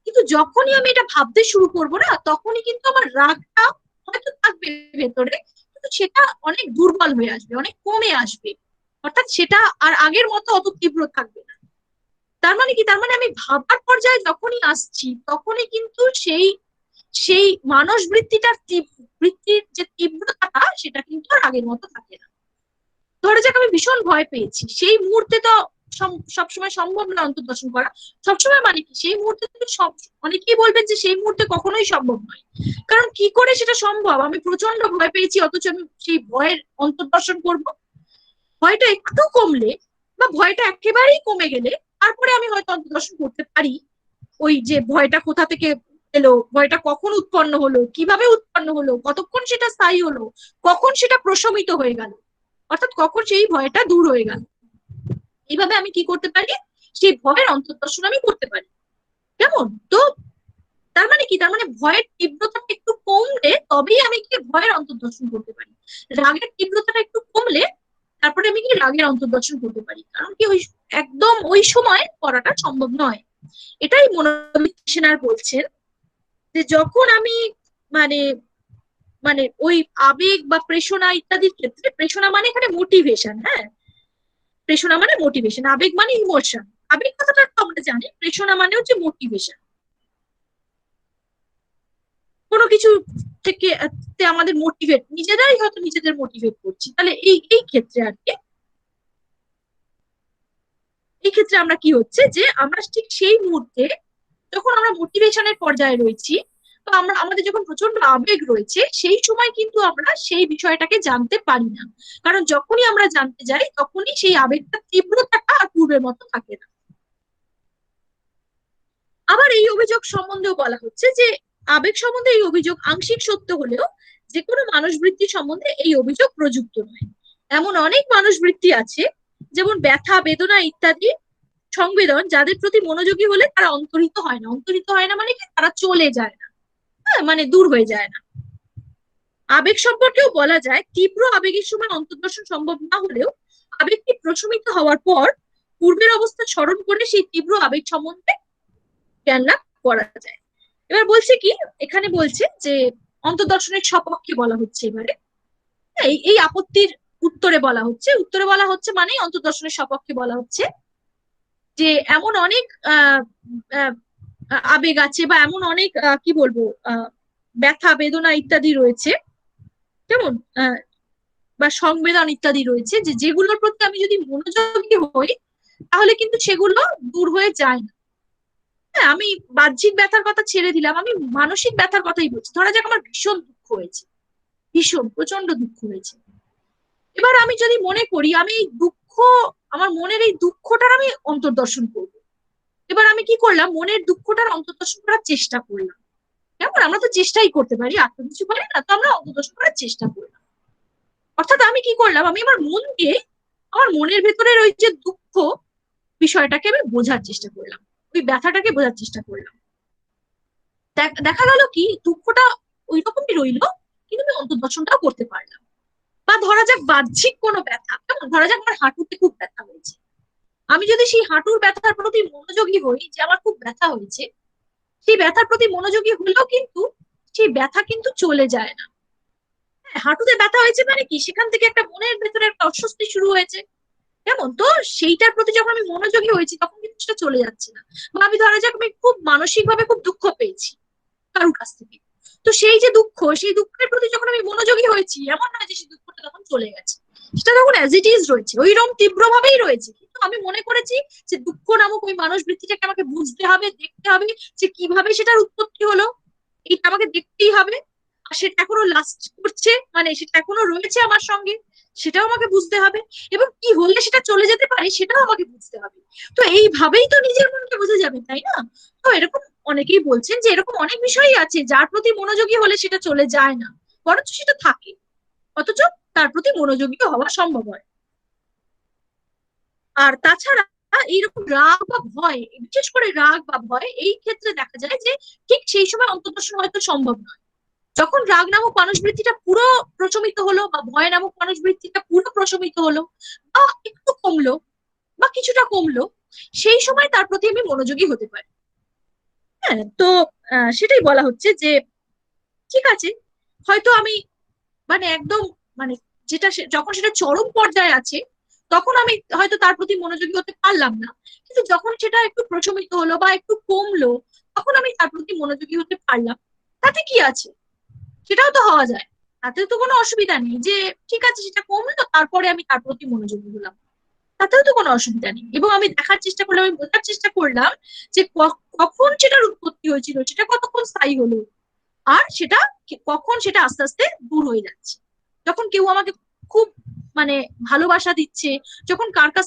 কিন্তু যখনই আমি এটা ভাবতে শুরু করবো না, তখনই কিন্তু আমার রাগটা হয়তো থাকবে ভেতরে, কিন্তু সেটা অনেক দুর্বল হয়ে আসবে, অনেক কমে আসবে, অর্থাৎ সেটা আর আগের মতো অত তীব্র থাকবে না। তার মানে কি, তার মানে আমি ভাবার পর্যায়ে যখনই আসছি তখনই কিন্তু সেই সেই মানস বৃত্তির যে তীব্রতাটা সেটা কিন্তু আর আগের মতো থাকে না। ধরে যাক আমি ভীষণ ভয় পেয়েছি, সেই মুহূর্তে তো সবসময় সম্ভব না অন্তর্দর্শন করা। সবসময় মানে কি, সেই মুহূর্তে তো সব, অনেকেই বলবেন যে সেই মুহূর্তে কখনোই সম্ভব নয়, কারণ কি করে সেটা সম্ভব? আমি প্রচন্ড ভয় পেয়েছি অথচ আমি সেই ভয়ের অন্তর্দর্শন করব? ভয়টা একটু কমলে বা ভয়টা একেবারেই কমে গেলে তারপরে আমি হয়তো অন্তর্দর্শন করতে পারি। ওই যে ভয়টা কোথা থেকে এলো, ভয়টা কখন উৎপন্ন হলো, কিভাবে উৎপন্ন হলো, কতক্ষণ সেটা স্থায়ী হলো, কখন সেটা প্রশমিত হয়ে গেল, অর্থাৎ কখন সেই ভয়টা দূর হয়ে গেল, এইভাবে আমি কি করতে পারি, সেই ভয়ের অন্তর্দর্শন আমি করতে পারি। কেমন তো? তার মানে কি, তার মানে ভয়ের তীব্রতাটা একটু কমলে তবেই আমি কি ভয়ের অন্তর্দর্শন করতে পারি। রাগের তীব্রতাটা একটু কমলে তারপরে আমি কি রাগের অন্তর্দর্শন করতে পারি, কারণ কি ওই একদম ওই সময় করাটা সম্ভব নয়। এটাই মনোবিদ সেনার বলছেন যে যখন আমি মানে মানে ওই আবেগ বা প্রেষণা ইত্যাদির ক্ষেত্রে, প্রেষণা মানে এখানে মোটিভেশন, হ্যাঁ, প্রেষণা মানে মোটিভেশন, আবেগ মানে ইমোশন, আবেগ কথাটা তো আমরা জানি, প্রেষণা মানে হচ্ছে মোটিভেশন, কোনো কিছু থেকে আমাদের মোটিভেট, নিজেরাই হয়তো নিজেদের মোটিভেট করছি, তাহলে এই এই ক্ষেত্রে আর কি, এই ক্ষেত্রে আমরা কি হচ্ছে যে আমরা ঠিক সেই মুহূর্তে যখন আমরা মোটিভেশনের পর্যায়ে রয়েছি বা আমরা আমাদের যখন প্রচন্ড আবেগ রয়েছে, সেই সময় কিন্তু আমরা সেই বিষয়টাকে জানতে পারি না, কারণ যখনই আমরা জানতে যাই তখনই সেই আবেগটা তীব্রতাটা আর পূর্বের মতো থাকে না। আবার এই অভিযোগ সম্বন্ধেও বলা হচ্ছে যে আবেগ সম্বন্ধে এই অভিযোগ আংশিক সত্য হলেও যে কোনো মানসবৃত্তি সম্বন্ধে এই অভিযোগ প্রযুক্ত নয়। এমন অনেক মানসবৃত্তি আছে, যেমন ব্যথা, বেদনা ইত্যাদি সংবেদন, যাদের প্রতি মনোযোগী হলে তারা অন্তর্হিত হয় না। অন্তর্হিত হয় না মানে কি, তারা চলে যায় না, হ্যাঁ, মানে দূর হয়ে যায় না। আবেগ সম্পর্কেও বলা যায় তীব্র আবেগের সময় অন্তর্দর্শন সম্ভব না হলেও আবেগটি প্রশমিত হওয়ার পর পূর্বের অবস্থা স্মরণ করে সেই তীব্র আবেগ সম্বন্ধে জ্ঞান লাভ করা যায়। এবার বলছে কি, এখানে বলছে যে অন্তর্দর্শনের সপক্ষে বলা হচ্ছে এবারে, এই এই আপত্তির উত্তরে বলা হচ্ছে, উত্তরে বলা হচ্ছে মানে অন্তর্দর্শনের সপক্ষে বলা হচ্ছে যে এমন অনেক আহ আহ, আবেগ আছে বা এমন অনেক কি বলবো ব্যথা, বেদনা ইত্যাদি রয়েছে, কেমন বা সংবেদন ইত্যাদি রয়েছে, যে যেগুলোর প্রতি আমি যদি মনোযোগী হই তাহলে কিন্তু সেগুলো দূর হয়ে যায় না। হ্যাঁ, আমি বাহ্যিক ব্যথার কথা ছেড়ে দিলাম, আমি মানসিক ব্যথার কথাই বলছি। ধরা যাক আমার ভীষণ দুঃখ হয়েছে, ভীষণ প্রচন্ড দুঃখ হয়েছে, এবার আমি যদি মনে করি আমি এই দুঃখ, আমার মনের এই দুঃখটার আমি অন্তর্দর্শন করব, এবার আমি কি করলাম, মনের দুঃখটার অন্তর্দর্শন করার চেষ্টা করলাম। কেমন, আমরা তো চেষ্টাই করতে পারি, আর তো কিছু পারি না, তো আমরা অন্তর্দর্শন করার চেষ্টা করলাম। অর্থাৎ আমি কি করলাম, আমি আমার মনকে, আমার মনের ভেতরের ওই যে দুঃখ বিষয়টাকে আমি বোঝার চেষ্টা করলাম, ওই ব্যথাটাকে বোঝার চেষ্টা করলাম। দেখা গেল কি দুঃখটা ওই রকমই রইলো, কিন্তু আমি অন্তর্দর্শনটাও করতে পারলাম। বা ধরা যাক বাহ্যিক কোনো ব্যথা, কেমন, ধরা যাক আমার হাঁটুতে খুব ব্যথা হয়েছে, আমি যদি সেই হাঁটুর ব্যথার প্রতি মনোযোগী হই যে আমার খুব ব্যথা হয়েছে, সেই ব্যথার প্রতি মনোযোগী হলেও কিন্তু সেই ব্যথা কিন্তু চলে যায় না। হ্যাঁ, হাঁটুতে ব্যথা হয়েছে মানে কি, সেখান থেকে একটা মনের ভেতরে একটা অস্বস্তি শুরু হয়েছে, কেমন, তো সেইটার প্রতি যখন আমি মনোযোগী হয়েছি তখন কিন্তু সেটা চলে যাচ্ছে না। বা আমি ধরা যাক আমি খুব মানসিক ভাবে খুব দুঃখ পেয়েছি কারোর কাছ থেকে, তো সেই যে দুঃখ, সেই দুঃখের প্রতি যখন আমি মনোযোগী হয়েছি, এমন নয় যে সেই দুঃখটা তখন চলে গেছে, সেটা তখন অ্যাজ ইট ইজ রয়েছে, ওইরকম তীব্র ভাবেই রয়েছে, কিন্তু আমি মনে করেছি যে দুঃখ নামক ওই মানস বৃত্তিটাকে আমাকে বুঝতে হবে, দেখতে হবে যে কিভাবে সেটার উৎপত্তি হলো, এটা আমাকে দেখতেই হবে, আর সেটা এখনো লাস্ট করছে, মানে সেটা এখনো রয়েছে আমার সঙ্গে, সেটাও আমাকে বুঝতে হবে, এবং কি হলে সেটা চলে যেতে পারে সেটাও আমাকে বুঝতে হবে। তো এইভাবেই তো নিজের মনকে বোঝা যাবে, তাই না? তো এরকম অনেকেই বলছেন যে এরকম অনেক বিষয়ই আছে যার প্রতি মনোযোগী হলে সেটা চলে যায় না, বরঞ্চ সেটা থাকে, অথচ তার প্রতি মনোযোগী হওয়া সম্ভব হয়। আর তাছাড়া এইরকম রাগ বা ভয়, বিশেষ করে রাগ বা ভয়, এই ক্ষেত্রে দেখা যায় যে ঠিক সেই সময় অন্তর্দর্শন হয়তো সম্ভব নয়। যখন রাগ নামক মানসবৃত্তিটা পুরো প্রশমিত হলো বা ভয় নামক মানসবৃত্তিটা পুরো প্রশমিত হলো বা একটু কমলো বা কিছুটা কমলো, সেই সময় তার প্রতি আমি মনোযোগী হতে পারি। হ্যাঁ, তো সেটাই বলা হচ্ছে যে ঠিক আছে, হয়তো আমি মানে একদম মানে যেটা যখন সেটা চরম পর্যায়ে আছে তখন আমি হয়তো তার প্রতি মনোযোগী হতে পারলাম না, কিন্তু যখন সেটা একটু প্রশমিত হলো বা একটু কমলো তখন আমি তার প্রতি মনোযোগী হতে পারলাম। তাতে কি আছে, সেটাও তো হওয়া যায়। তাতে তো কোনো অসুবিধা নেই যে ঠিক আছে সেটা কমলো তারপরে আমি তার প্রতি মনোযোগী হলাম, তাতেও তো কোনো অসুবিধা নেই। এবং আমি দেখার চেষ্টা করলাম, আমি বোঝার চেষ্টা করলাম যে কখন সেটার উৎপত্তি হয়েছিল, সেটা কতক্ষণ স্থায়ী হলো, আর সেটা কখন সেটা আস্তে আস্তে দূর হয়ে যাচ্ছে। যখন কেউ আমাকে খুব মানে ভালোবাসা দিচ্ছে, যখন কারোর কাছ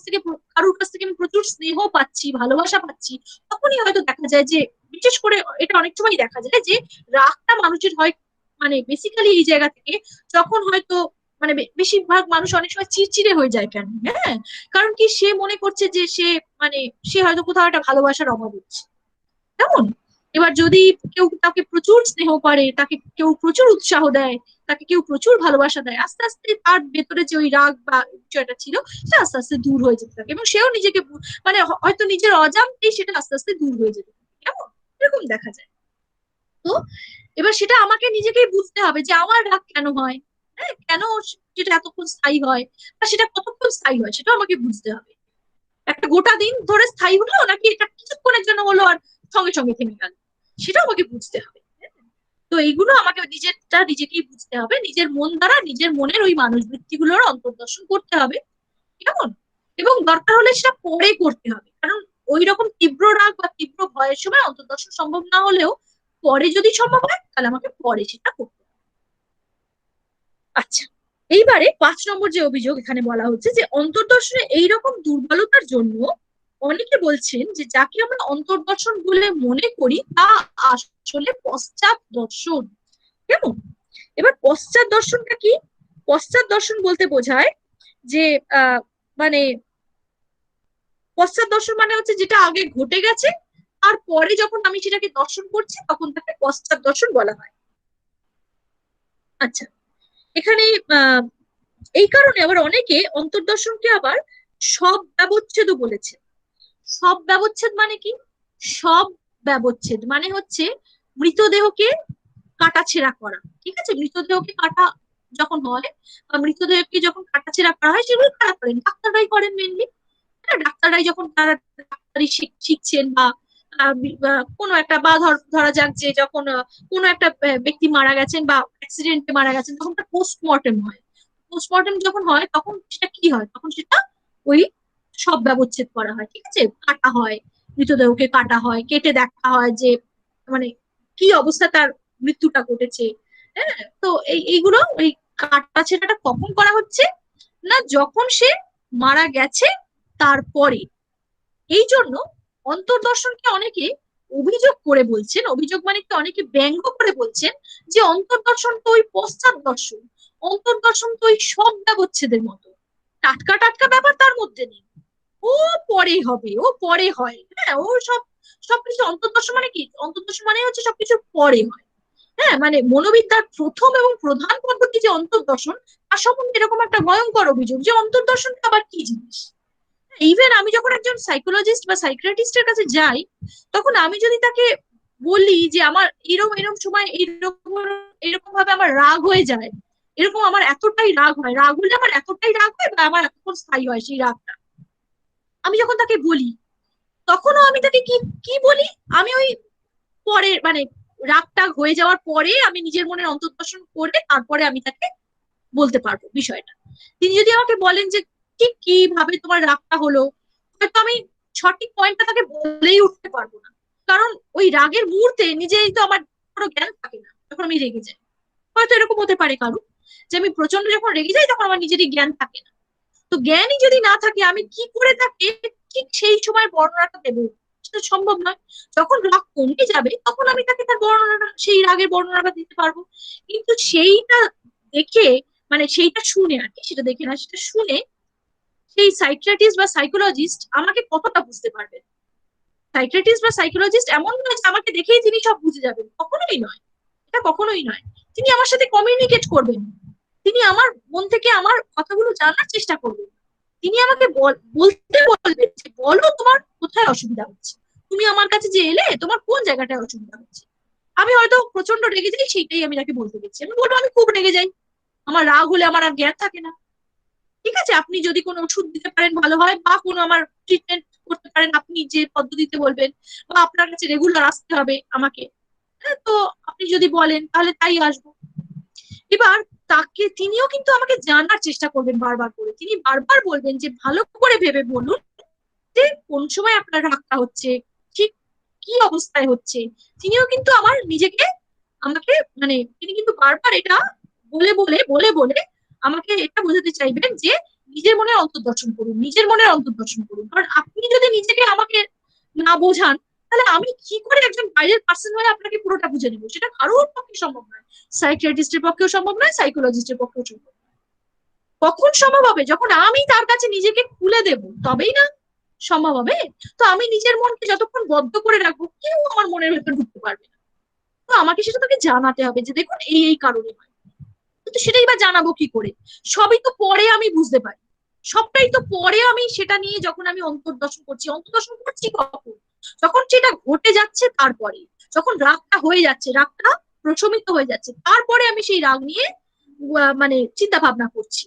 থেকে আমি প্রচুর স্নেহ পাচ্ছি, ভালোবাসা পাচ্ছি, তখনই হয়তো দেখা যায় যে, বিশেষ করে এটা অনেক সময় দেখা যায় যে রাগটা মানুষের হয় মানে বেসিক্যালি এই জায়গা থেকে, যখন হয়তো মানে বেশিরভাগ মানুষ অনেক সময় চিড়চিড়ে হয়ে যায়। কেন? হ্যাঁ, কারণ কি সে মনে করছে যে সে মানে সে হয়তো কোথাও একটা ভালোবাসার অভাব হচ্ছে, কেমন? এবার যদি কেউ তাকে প্রচুর স্নেহ করে, তাকে কেউ প্রচুর উৎসাহ দেয়, তাকে কেউ প্রচুর ভালোবাসা দেয়, আস্তে আস্তে তার ভেতরে যে ওই রাগ বা বিষয়টা ছিল সেটা আস্তে আস্তে দূর হয়ে যেতে থাকে, এবং সেও নিজেকে মানে হয়তো নিজের অজান্তেই সেটা আস্তে আস্তে দূর হয়ে যেতে থাকে। কেমন? এরকম দেখা যায়। তো এবার সেটা আমাকে নিজেকেই বুঝতে হবে যে আমার রাগ কেন হয়, হ্যাঁ, কেন সেটা এতক্ষণ স্থায়ী হয়, বা সেটা কতক্ষণ স্থায়ী হয় সেটা আমাকে বুঝতে হবে। একটা গোটা দিন ধরে স্থায়ী হলো নাকি এটা কিছুক্ষণের জন্য হলো আর সঙ্গে সঙ্গে থেমে গেল, সেটা আমাকে বুঝতে হবে। তো এইগুলো আমাকে নিজেরটা নিজেকেই বুঝতে হবে, নিজের মন দ্বারা নিজের মনের ওই মানুষ বৃত্তিগুলোর অন্তর্দর্শন করতে হবে। কেমন? এবং দরকার হলে সেটা পরে করতে হবে, কারণ ওই রকম তীব্র রাগ বা তীব্র ভয়ের সময় অন্তর্দর্শন সম্ভব না হলেও পরে যদি সম্ভব হয় তাহলে আমাকে পরে সেটা করতে হবে। আচ্ছা, এইবারে 5 নম্বর যে অভিযোগ এখানে বলা হচ্ছে যে অন্তর্দর্শনে এইরকম দুর্বলতার জন্য অনেকে বলছেন যে যাকে আমরা অন্তর্দর্শন বলে মনে করি তা আসলে পশ্চাৎ দর্শন। কেমন? এবার পশ্চাৎ দর্শনটা কি? পশ্চাৎ দর্শন বলতে বোঝায় যে মানে পশ্চাৎ দর্শন মানে হচ্ছে যেটা আগে ঘটে গেছে আর পরে যখন আমি সেটাকে দর্শন করছি তখন তাকে পশ্চাৎ দর্শন বলা হয়। আচ্ছা, এখানে আহ এই কারণে আবার অনেকে অন্তর্দর্শনকে আবার সব ব্যবচ্ছেদও বলেছে। সব ব্যবচ্ছেদ মানে কি? সব ব্যবচ্ছেদ মানে হচ্ছে মৃতদেহকে কাটাছেঁড়া করা। ঠিক আছে, মৃতদেহকে কাটা যখন হয় বা মৃতদেহকে যখন কাটাছেঁড়া করা হয় সেগুলো কারা করেন? ডাক্তাররাই করেন মেনলি। হ্যাঁ, ডাক্তাররাই যখন তারা ডাক্তারি শিখছেন বা কোনো একটা বা ধরা যাক যে যখন কোনো একটা ব্যক্তি মারা গেছেন বা অ্যাক্সিডেন্টে মারা গেছেন তখন তার পোস্টমর্টেম হয়। পোস্টমর্টেম যখন হয় তখন সেটা কি হয়? তখন সেটা ওই সব ব্যবচ্ছেদ করা হয়। ঠিক আছে, কাটা হয়, মৃতদেহকে কাটা হয়, কেটে দেখা হয় যে মানে কি অবস্থা তার মৃত্যুটা ঘটেছে। হ্যাঁ, তো এইগুলো ওই কাটা ছেঁড়াটা কখন করা হচ্ছে? না যখন সে মারা গেছে তারপরে। এই জন্য অন্তর্দর্শনকে অনেকে অভিযোগ করে বলছেন, অভিযোগ মানে কি অনেকে ব্যঙ্গ করে বলছেন যে অন্তর্দর্শন তো ওই পশ্চাৎ দর্শন, অন্তর্দর্শন তো ওই সব ব্যবচ্ছেদের মতো, টাটকা টাটকা ব্যাপার তার মধ্যে নেই, ও পরে হবে, ও পরে হয়। হ্যাঁ, ও সবকিছু অন্তর্দর্শন মানে কি? অন্তর্দর্শন মানে হচ্ছে সবকিছু পরে হয়। হ্যাঁ, মানে মনোবিদ্যার প্রথম এবং প্রধান পদ্ধতি যে অন্তর্দর্শন, তার সম্বন্ধে এরকম একটা ভয়ঙ্কর অভিযোগ যে অন্তর্দর্শনটা আবার কি জিনিস। ইভেন আমি যখন একজন সাইকোলজিস্ট বা সাইকিয়াট্রিস্টের কাছে যাই তখন আমি যদি তাকে বলি যে আমার এরকম এরকম সময় এরকম এরকম ভাবে আমার রাগ হয়ে যায়, এরকম আমার এতটাই রাগ হয়, রাগ হলে আমার এতটাই রাগ হয় বা আমার এতক্ষণ স্থায়ী হয় সেই রাগটা, আমি যখন তাকে বলি তখনও আমি তাকে কি কি বলি? আমি ওই পরে মানে রাগটা হয়ে যাওয়ার পরে আমি নিজের মনের অন্তর্দর্শন করে তারপরে আমি তাকে বলতে পারবো বিষয়টা। তিনি যদি আমাকে বলেন যে ঠিক কিভাবে তোমার রাগটা হলো, হয়তো আমি সঠিক পয়েন্টটা তাকে বলেই উঠতে পারবো না, কারণ ওই রাগের মুহূর্তে নিজেই তো আমার কোনো জ্ঞান থাকে না যখন আমি রেগে যাই। হয়তো এরকম হতে পারে কারো যে আমি প্রচন্ড যখন রেগে যাই তখন আমার নিজেরই জ্ঞান থাকে না। তো জ্ঞানই যদি না থাকে আমি কি করে তাকে ঠিক সেই সময় বর্ণনাটা দেবো? সেটা সম্ভব নয়। যখন রাগ কমে যাবে তখন আমি তাকে তার বর্ণনাটা, সেই রাগের বর্ণনাটা দিতে পারবো। কিন্তু সেইটা দেখে মানে সেইটা শুনে আর কি, সেটা দেখে না, সেটা শুনে সেই সাইকিয়াট্রিস্ট বা সাইকোলজিস্ট আমাকে কতটা বুঝতে পারবে? সাইকিয়াট্রিস্ট বা সাইকোলজিস্ট এমন নয় যে আমাকে দেখেই তিনি সব বুঝে যাবেন, কখনোই নয়। এটা কখনোই নয়। তিনি আমার সাথে কমিউনিকেট করবেন, তিনি আমার মন থেকে আমার কথাগুলো জানার চেষ্টা করবেন, তিনি আমাকে বলতে বলবেন যে বলো তোমার কোথায় অসুবিধা হচ্ছে, তুমি আমার কাছে যে এলে তোমার কোন জায়গাটায় অসুবিধা হচ্ছে। আমি হয়তো প্রচন্ড রেগে যাই, সেইটাই আমি তাকে বলতে গেছি, আমি বলবো আমি খুব রেগে যাই। আমার রাগ হলে আমার আর জ্ঞান থাকে না। ঠিক আছে, আপনি যদি কোনো ওষুধ দিতে পারেন ভালো হয়, বা কোনো আমার ট্রিটমেন্ট করতে পারেন আপনি যে পদ্ধতিতে বলবেন, বা আপনার কাছে রেগুলার আসতে হবে আমাকে, হ্যাঁ, তো আপনি যদি বলেন তাহলে তাই আসবো। এবার তিনিও কিন্তু আমাকে জানার চেষ্টা করবেন বারবার করে, তিনি বারবার বলবেন যে ভালো করে ভেবে বলুন যে কোন সময় আপনার রাগটা হচ্ছে, ঠিক কি অবস্থায় হচ্ছে। তিনিও কিন্তু আমার নিজেকে আমাকে মানে তিনি কিন্তু বারবার এটা বলে বলে বলে বলে আমাকে এটা বোঝাতে চাইবেন যে নিজের মনের অন্তর্দর্শন করুন, নিজের মনের অন্তর্দর্শন করুন। কারণ আপনি যদি নিজেকে আমাকে না বোঝান, তাহলে আমি কি করে একজন বাইরের পার্সন হয়ে আপনাকে পুরোটা বুঝে নিবো? সেটা কারোর পক্ষে সম্ভব নয়, সাইকিয়াট্রিস্টের পক্ষেও সম্ভব নয়, সাইকোলজিস্টের পক্ষেও সম্ভব নয়। কখন সম্ভব হবে? যখন আমি তার কাছে নিজেকে খুলে দেব, তবেই না সম্ভব হবে। তো আমি নিজের মনকে যতক্ষণ বদ্ধ করে রাখবো, কেউ আমার মনের ভেতর ঢুকতে পারবে না। তো আমাকে সেটা তাকে জানাতে হবে যে দেখুন এই এই কারণে হয়। কিন্তু সেটাই বা জানাবো কি করে? সবই তো পরে আমি বুঝতে পারি, সবটাই তো পরে আমি সেটা নিয়ে যখন আমি অন্তর্দর্শন করছি। অন্তর্দর্শন করছি কখন? যখন সেটা ঘটে যাচ্ছে, তারপরে যখন রাগটা হয়ে যাচ্ছে, রাগটা প্রশমিত হয়ে যাচ্ছে, তারপরে আমি সেই রাগ নিয়ে মানে চিন্তা ভাবনা করছি,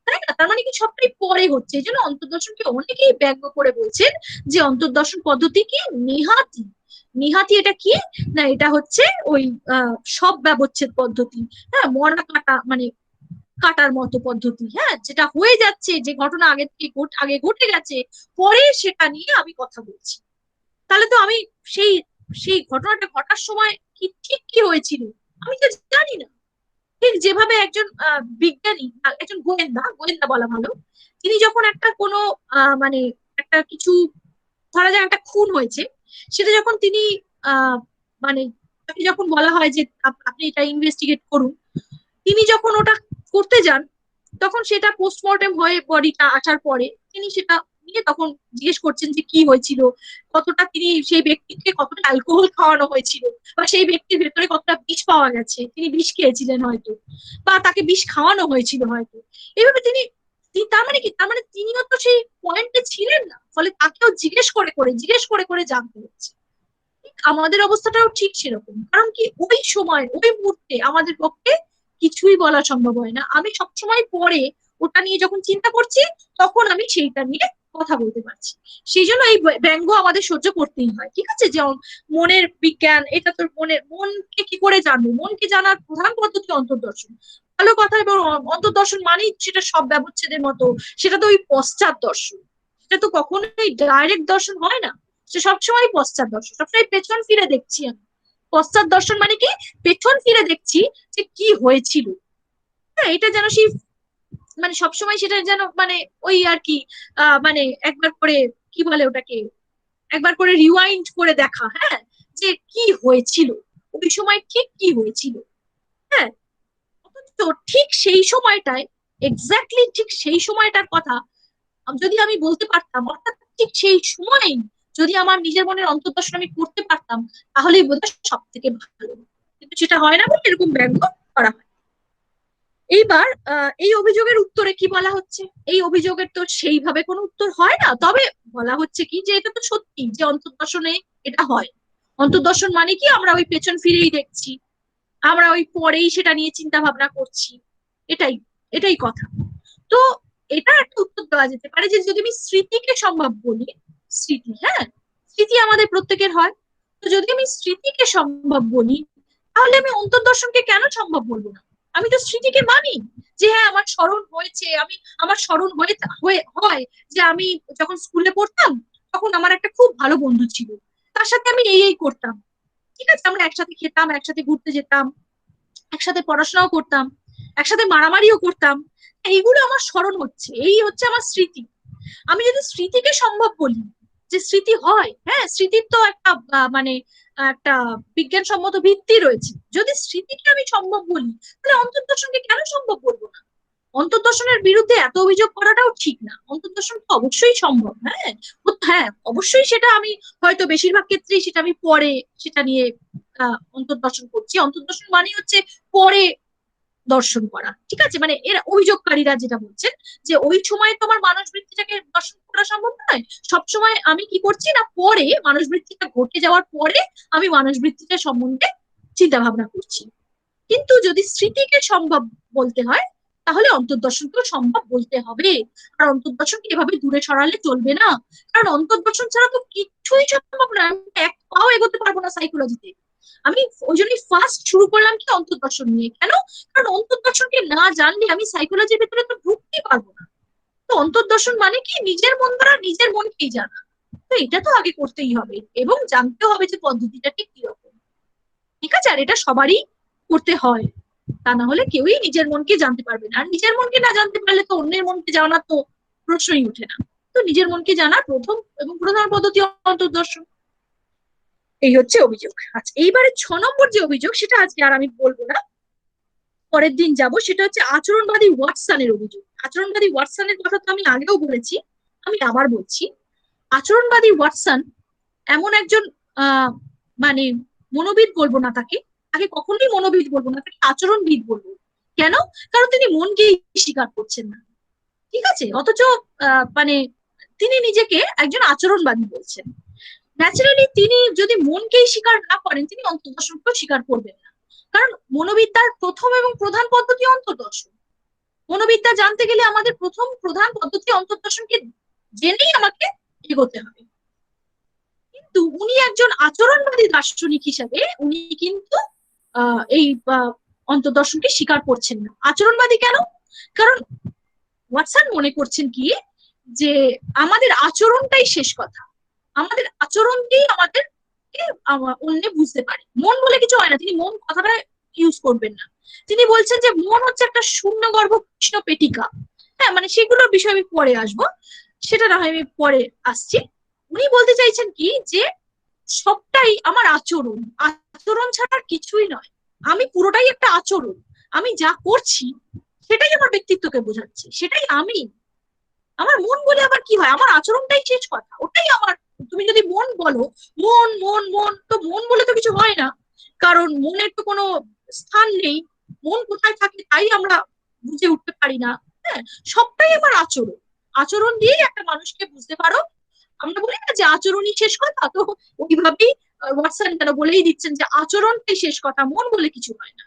তাই না? তার মানে কি সবটাই পরে হচ্ছে। এই জন্য অন্তর্দর্শনকে অনেকেই ব্যঙ্গ করে বলছেন যে অন্তর্দর্শন পদ্ধতি কি নেহাতি। নিহাতি এটা কি? না, এটা হচ্ছে ওই সব ব্যবচ্ছেদ পদ্ধতি। হ্যাঁ, মরা কাটা মানে কাটার মতো পদ্ধতি। হ্যাঁ, যেটা হয়ে যাচ্ছে, যে ঘটনা আগে থেকে আগে ঘটে গেছে, পরে সেটা নিয়ে আমি কথা বলছি। তাহলে তো আমি সেই সেই ঘটনাটা ঘটার সময় কি ঠিক কি হয়েছিল আমি তো জানি না। ঠিক যেভাবে একজন বিজ্ঞানী, একজন গোয়েন্দা, গোয়েন্দা বলা ভালো, তিনি যখন একটা কোনো মানে একটা কিছু, ধরা যাক একটা খুন হয়েছে, সেটা যখন তিনি আহ মানে তাকে যখন বলা হয় যে আপনি এটা ইনভেস্টিগেট করুন, তিনি যখন ওটা করতে যান, তখন সেটা পোস্টমর্টেম হয়ে বডিটা আসার পরে তিনি সেটা নিয়ে তখন জিজ্ঞেস করছেন যে কি হয়েছিল, কতটা তিনি সেই ব্যক্তিকে কতটা অ্যালকোহল খাওয়ানো হয়েছিল, বা সেই ব্যক্তির ভেতরে কতটা বিষ পাওয়া গেছে, তিনি বিষ খেয়েছিলেন হয়তো, বা তাকে বিষ খাওয়ানো হয়েছিল হয়তো। এইভাবে তার মানে কি, তার মানে তিনিও তো সেই পয়েন্টে ছিলেন না, ফলে তাকেও জিজ্ঞেস করে করে জানতে হচ্ছে। আমাদের অবস্থাটাও ঠিক সেরকম। কারণ কি, ওই সময় ওই মুহূর্তে আমাদের পক্ষে কিছুই বলা সম্ভব হয় না। আমি সবসময় পরে ওটা নিয়ে যখন চিন্তা করছি, তখন আমি সেইটা নিয়ে কথা বলতে পারছি। সেই জন্য এই ব্যঙ্গ আমাদের সহ্য করতেই হয়। ঠিক আছে, যে মনের বিজ্ঞান, এটা তো মনকে কি করে জানবো? মনকে জানার প্রধান পদ্ধতি অন্তর্দর্শন। ভালো কথা। এবং অন্তর্দর্শন মানেই সেটা সব ব্যবচ্ছেদের মতো, সেটা তো ওই পশ্চাৎ দর্শন। সেটা তো কখনোই ডাইরেক্ট দর্শন হয় না, সে সবসময় পশ্চাৎ দর্শন, সবসময় পেছন ফিরে দেখছি আমি। পশ্চাৎ দর্শন মানে কি? পেছন ফিরে দেখছি যে কি হয়েছিল। হ্যাঁ, এটা যেন সেই মানে সবসময় সেটা যেন মানে ওই আর কি মানে একবার করে কি বলে ওটাকে, একবার করে রিওয়াইন্ড করে দেখা। হ্যাঁ, যে কি হয়েছিল ওই সময়, ঠিক কি হয়েছিল। হ্যাঁ, তো ঠিক সেই সময়টায়, এক্স্যাক্টলি ঠিক সেই সময়টার কথা যদি আমি বলতে পারতাম, অর্থাৎ ঠিক সেই সময়ই যদি আমার নিজের মনের অন্তর্দর্শন আমি করতে পারতাম, তাহলেই বোধহয় সব থেকে ভালো। কিন্তু সেটা হয় না বলে এরকম ব্যঙ্গ করা হয়। এইবার এই অভিযোগের উত্তরে কি বলা হচ্ছে? এই অভিযোগের তো সেইভাবে কোনো উত্তর হয় না, তবে বলা হচ্ছে কি যে এটা তো সত্যি যে অন্তর্দর্শনে এটা হয়। অন্তর্দর্শন মানে কি, আমরা ওই পেছন ফিরেই দেখছি, আমরা ওই পরেই সেটা নিয়ে চিন্তা ভাবনা করছি, এটাই এটাই কথা। তো এটা একটা উত্তর দেওয়া যেতে পারে যে যদি আমি স্মৃতিকে সম্ভব বলি, স্মৃতি, হ্যাঁ, স্মৃতি আমাদের প্রত্যেকের হয়। তো যদি আমি স্মৃতিকে সম্ভব বলি, তাহলে আমি অন্তর্দর্শনকে কেন সম্ভব বলবো না? আমি তো স্মৃতিকে মানি যে হ্যাঁ আমার স্মরণ হয়েছে, আমার স্মরণ হয় যে আমি যখন স্কুলে পড়তাম, তখন আমার একটা খুব ভালো বন্ধু ছিল, তার সাথে আমি এই এই করতাম। ঠিক আছে, আমরা একসাথে খেতাম, একসাথে ঘুরতে যেতাম, একসাথে পড়াশোনাও করতাম, একসাথে মারামারিও করতাম। এইগুলো আমার স্মরণ হচ্ছে, এই হচ্ছে আমার স্মৃতি। আমি যদি স্মৃতিকে সম্ভব বলি যে স্মৃতি হয়, হ্যাঁ, স্মৃতির তো একটা মানে একটা বিজ্ঞানসম্মত ভিত্তি রয়েছে। যদি স্মৃতিকে আমি সম্ভব বলি, তাহলে অন্তর্দর্শনকে কেন সম্ভব বলবো না? অন্তর্দর্শনের বিরুদ্ধে এত অভিযোগ করাটাও ঠিক না। অন্তর্দর্শন তো অবশ্যই সম্ভব। হ্যাঁ, হ্যাঁ, অবশ্যই সেটা আমি হয়তো বেশিরভাগ ক্ষেত্রেই সেটা আমি পরে সেটা নিয়ে অন্তর্দর্শন করছি। অন্তর্দর্শন মানে হচ্ছে পরে দর্শন করা। ঠিক আছে, মানে এরা অভিযোগকারীরা যেটা বলছেন যে ওই সময় তোমার মানুষ বৃত্তিটাকে দর্শন করা সম্ভব নয়, সবসময় আমি কি করছি না, পরে মানুষ বৃত্তিটা ঘটে যাওয়ার পরে আমি মানুষ বৃত্তিটা সম্বন্ধে চিন্তা ভাবনা করছি। কিন্তু যদি স্মৃতিকে সম্ভব বলতে হয়, তাহলে অন্তর্দর্শনকেও সম্ভব বলতে হবে। আর অন্তর্দর্শনকে এভাবে দূরে সরালে চলবে না, কারণ অন্তর্দর্শন ছাড়া তো কিছুই সম্ভব না। আমি এক পাও এগোতে পারবো না সাইকোলজিতে। আমি ওই জন্যই ফার্স্ট শুরু করলাম কি অন্তর্দর্শন নিয়ে। কেন? কারণ অন্তর্দর্শনকে না জানলে আমি সাইকোলজির ভিতরে তো ঢুকতেই পারবো না। তো অন্তর্দর্শন মানে কি নিজের মন দ্বারা নিজের মনকেই জানা। তো এটা তো আগে করতেই হবে এবং জানতে হবে যে পদ্ধতিটা ঠিক কিরকম। ঠিক আছে, আর এটা সবারই করতে হয়, তা না হলে কেউই নিজের মনকে জানতে পারবে না। আর নিজের মনকে না জানতে পারলে তো অন্যের মনকে জানা তো প্রশ্নই উঠে না। তো নিজের মনকে জানার প্রথম এবং প্রধান পদ্ধতি অন্তর্দর্শন। এই হচ্ছে অভিযোগ। আচ্ছা, এইবারে 6 নম্বর যে অভিযোগ সেটা আজকে আর আমি বলবো না, পরের দিন যাব। সেটা হচ্ছে আচরণবাদী ওয়াটসনের অভিযোগ। আচরণবাদী ওয়াটসনের কথা তো আমি আগেও বলেছি, আমি আবার বলছি। আচরণবাদী ওয়াটসন এমন একজন আহ মানে মনোবিদ বলবো না তাকে, তাকে কখনোই মনোবিদ বলবো না, তাকে আচরণবিদ বলবো। কেন? কারণ তিনি মনকেই স্বীকার করছেন না। ঠিক আছে, অথচ মানে তিনি নিজেকে একজন আচরণবাদী বলছেন। ন্যাচারালি তিনি যদি মনকেই স্বীকার না করেন, তিনি অন্তর্দর্শনকেও স্বীকার করবেন না। কারণ মনোবিদ্যার প্রথম এবং প্রধান পদ্ধতি অন্তর্দর্শন। মনোবিদ্যা জানতে গেলে আমাদের প্রথম প্রধান পদ্ধতি অন্তর্দর্শনকে জেনেই আমাকে এগোতে হবে। কিন্তু উনি একজন আচরণবাদী দার্শনিক হিসেবে উনি কিন্তু এই অন্তর্দর্শনকে স্বীকার করছেন না। আচরণবাদী কেন? কারণ ওয়াটসন মনে করছেন কি যে আমাদের আচরণটাই শেষ কথা, আমাদের আচরণ দিয়েই আমাদের অন্য বুঝতে পারে। মন বলে কিছু হয় না, তিনি মন কথাটা ইউজ করবেন না। তিনি বলছেন যে মন হচ্ছে একটা শূন্য গর্ভ কৃষ্ণ পেটিকা। হ্যাঁ, মানে সেগুলোর বিষয়ে আমি পরে আসবো, সেটা না হয় আমি পরে আসছি। উনি বলতে চাইছেন কি যে সবটাই আমার আচরণ, আচরণ ছাড়া কিছুই নয়। আমি পুরোটাই একটা আচরণ, আমি যা করছি সেটাই আমার ব্যক্তিত্বকে বোঝাচ্ছে, সেটাই আমি। আমার মন বলে আবার কি হয়? আমার আচরণটাই শেষ কথা, ওটাই আমার। তুমি যদি মন বলো, মন মন মন, তো মন বলে তো কিছু হয় না, কারণ মনের তো কোনো স্থান নেই। মন কোথায় থাকে তাই আমরা বুঝে উঠতে পারি না। হ্যাঁ, সবটাই আমার আচরণ। আচরণ দিয়েই একটা মানুষকে বুঝতে পারো। আমরা বলি না যে আচরণই শেষ কথা, তো ওইভাবেই ওয়াটসন তারা বলেই দিচ্ছেন যে আচরণটাই শেষ কথা, মন বলে কিছু হয় না।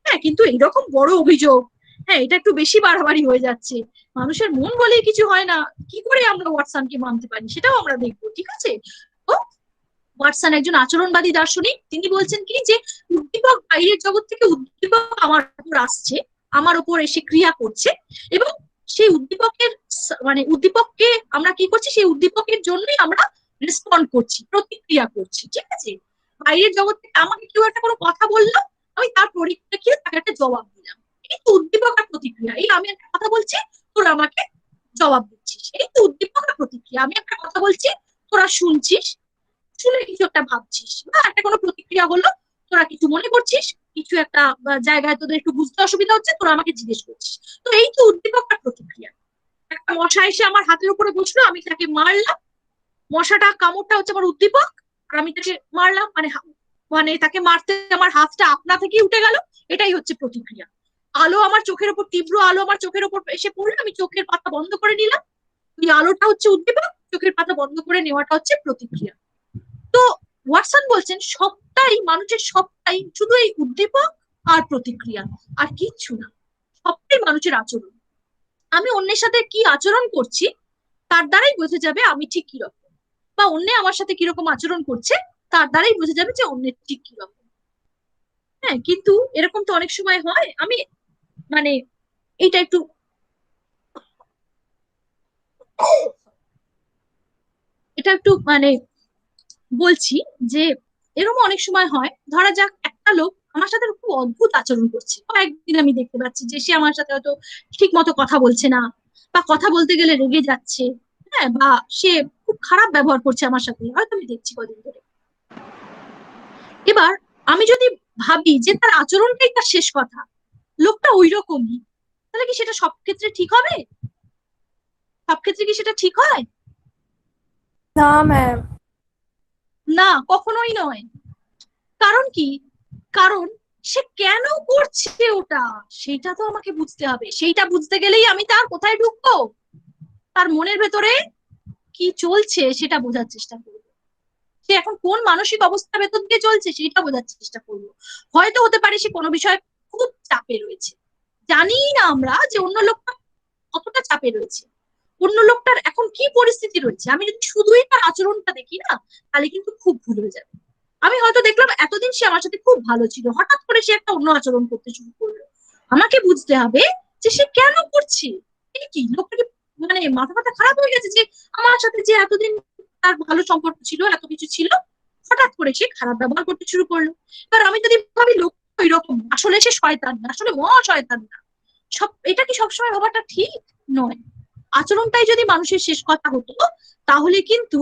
হ্যাঁ, কিন্তু এইরকম বড় অভিযোগ, হ্যাঁ এটা একটু বেশি বাড়াবাড়ি হয়ে যাচ্ছে। মানুষের মন বলেই কিছু হয় না, কি করে আমরা ওয়াটসনকে মানতে পারি সেটাও আমরা দেখবো। ঠিক আছে, তো ওয়াটসন একজন আচরণবাদী দার্শনিক। তিনি বলছেন কি যে উদ্দীপক বাইরের জগৎ থেকে উদ্দীপক আমার উপর আসছে, আমার উপর এসে ক্রিয়া করছে, এবং সেই উদ্দীপকের মানে উদ্দীপককে আমরা কি করছি, সেই উদ্দীপকের জন্যই আমরা রেসপন্ড করছি, প্রতিক্রিয়া করছি। ঠিক আছে, বাইরের জগৎ থেকে আমাকে কেউ একটা কোনো কথা বললো, আমি তার পরিপ্রেক্ষিতে তাকে একটা জবাব দিলাম। এই তো উদ্দীপক আর প্রতিক্রিয়া। এই আমি একটা কথা বলছি, তোরা আমাকে জবাব দিচ্ছিস, এই তো উদ্দীপক আর প্রতিক্রিয়া। আমি একটা কথা বলছি, তোরা শুনছিস, শুনে কিছু একটা ভাবছিস, বা একটা কোনো প্রতিক্রিয়া হলো, তোরা কিছু মনে করছিস, কিছু একটা জায়গায় তোদের একটু বুঝতে অসুবিধা হচ্ছে, তোরা আমাকে জিজ্ঞেস করছিস। তো এই তো উদ্দীপক আর প্রতিক্রিয়া। একটা মশা এসে আমার হাতের উপরে বসলো, আমি তাকে মারলাম, মশাটা কামড়টা হচ্ছে আমার উদ্দীপক, আর আমি তাকে মারলাম, মানে মানে তাকে মারতে আমার হাতটা আপনা থেকেই উঠে গেল, এটাই হচ্ছে প্রতিক্রিয়া। আলো আমার চোখের উপর, তীব্র আলো আমার চোখের উপর এসে পড়লো, আমি চোখের পাতা বন্ধ করে নিলাম, ওই আলোটা হচ্ছে উদ্দীপক, চোখের পাতা বন্ধ করে নেওয়াটা হচ্ছে প্রতিক্রিয়া। তো ওয়াটসন বলছেন সবটাই মানুষের, সবটাই শুধু এই উদ্দীপক আর প্রতিক্রিয়া, আর কিচ্ছু না। সবটাই মানুষের আচরণ। আমি অন্যের সাথে কি আচরণ করছি তার দ্বারাই বোঝা যাবে আমি ঠিক কিরকম, বা অন্য আমার সাথে কিরকম আচরণ করছে তার দ্বারাই বোঝা যাবে যে অন্যের ঠিক কিরকম। হ্যাঁ, কিন্তু এরকম তো অনেক সময় হয়। আমি মানে এটা একটু মানে বলছি যে এরকম অনেক সময় হয়, ধরা যাক একটা লোক আমার সাথে খুব অদ্ভুত আচরণ করছে, কয়েকদিন আমি দেখতে পাচ্ছি যে সে আমার সাথে হয়তো ঠিক মতো কথা বলছে না, বা কথা বলতে গেলে রেগে যাচ্ছে, হ্যাঁ, বা সে খুব খারাপ ব্যবহার করছে আমার সাথে, হয়তো আমি দেখছি কদিন ধরে। এবার আমি যদি ভাবি যে তার আচরণটাই তার শেষ কথা, লোকটা ওই রকমই, তাহলে কি সেটা সব ক্ষেত্রে ঠিক হবে? সব ক্ষেত্রে কি সেটা ঠিক হয়? না ম্যাম। না, কখনোই নয়। কারণ কি? কারণ সে কেন করছে ওটা, সেটা তো আমাকে বুঝতে হবে। সেইটা বুঝতে গেলেই আমি তার কোথায় ঢুকবো, তার মনের ভেতরে কি চলছে সেটা বোঝার চেষ্টা করবো। সে এখন কোন মানসিক অবস্থার ভেতর দিয়ে চলছে সেটা বোঝার চেষ্টা করবো। হয়তো হতে পারে সে কোনো বিষয়ে খুব চাপে রয়েছে, জানি না আমরা যে অন্য লোকটা কতটা চাপে রয়েছে, অন্য লোকটার এখন কি পরিস্থিতি রয়েছে। আমি যদি শুধুই তার আচরণটা দেখি না, তাহলে কিন্তু খুব ভুল হয়ে যাবে। আমি হয়তো দেখলাম এতদিন সে আমার সাথে খুব ভালো ছিল, হঠাৎ করে সে একটা অন্য আচরণ করতে শুরু করলো। আমাকে বুঝতে হবে যে সে কেন করছে। এটা কি লোকটা কি মানে মাথা মাথা খারাপ হয়ে গেছে, যে আমার সাথে যে এতদিন তার ভালো সম্পর্ক ছিল, এত কিছু ছিল, হঠাৎ করে সে খারাপ ব্যবহার করতে শুরু করলো। এবার আমি যদি ভাবি লোক এরকম, আসলে সে শয়তান না, আসলে মহা শয়তান না, সব এটা কি সবসময় ভাবাটা ঠিক নয়। আচরণটাই যদি মানুষের শেষ কথা হতো, তাহলে কিন্তু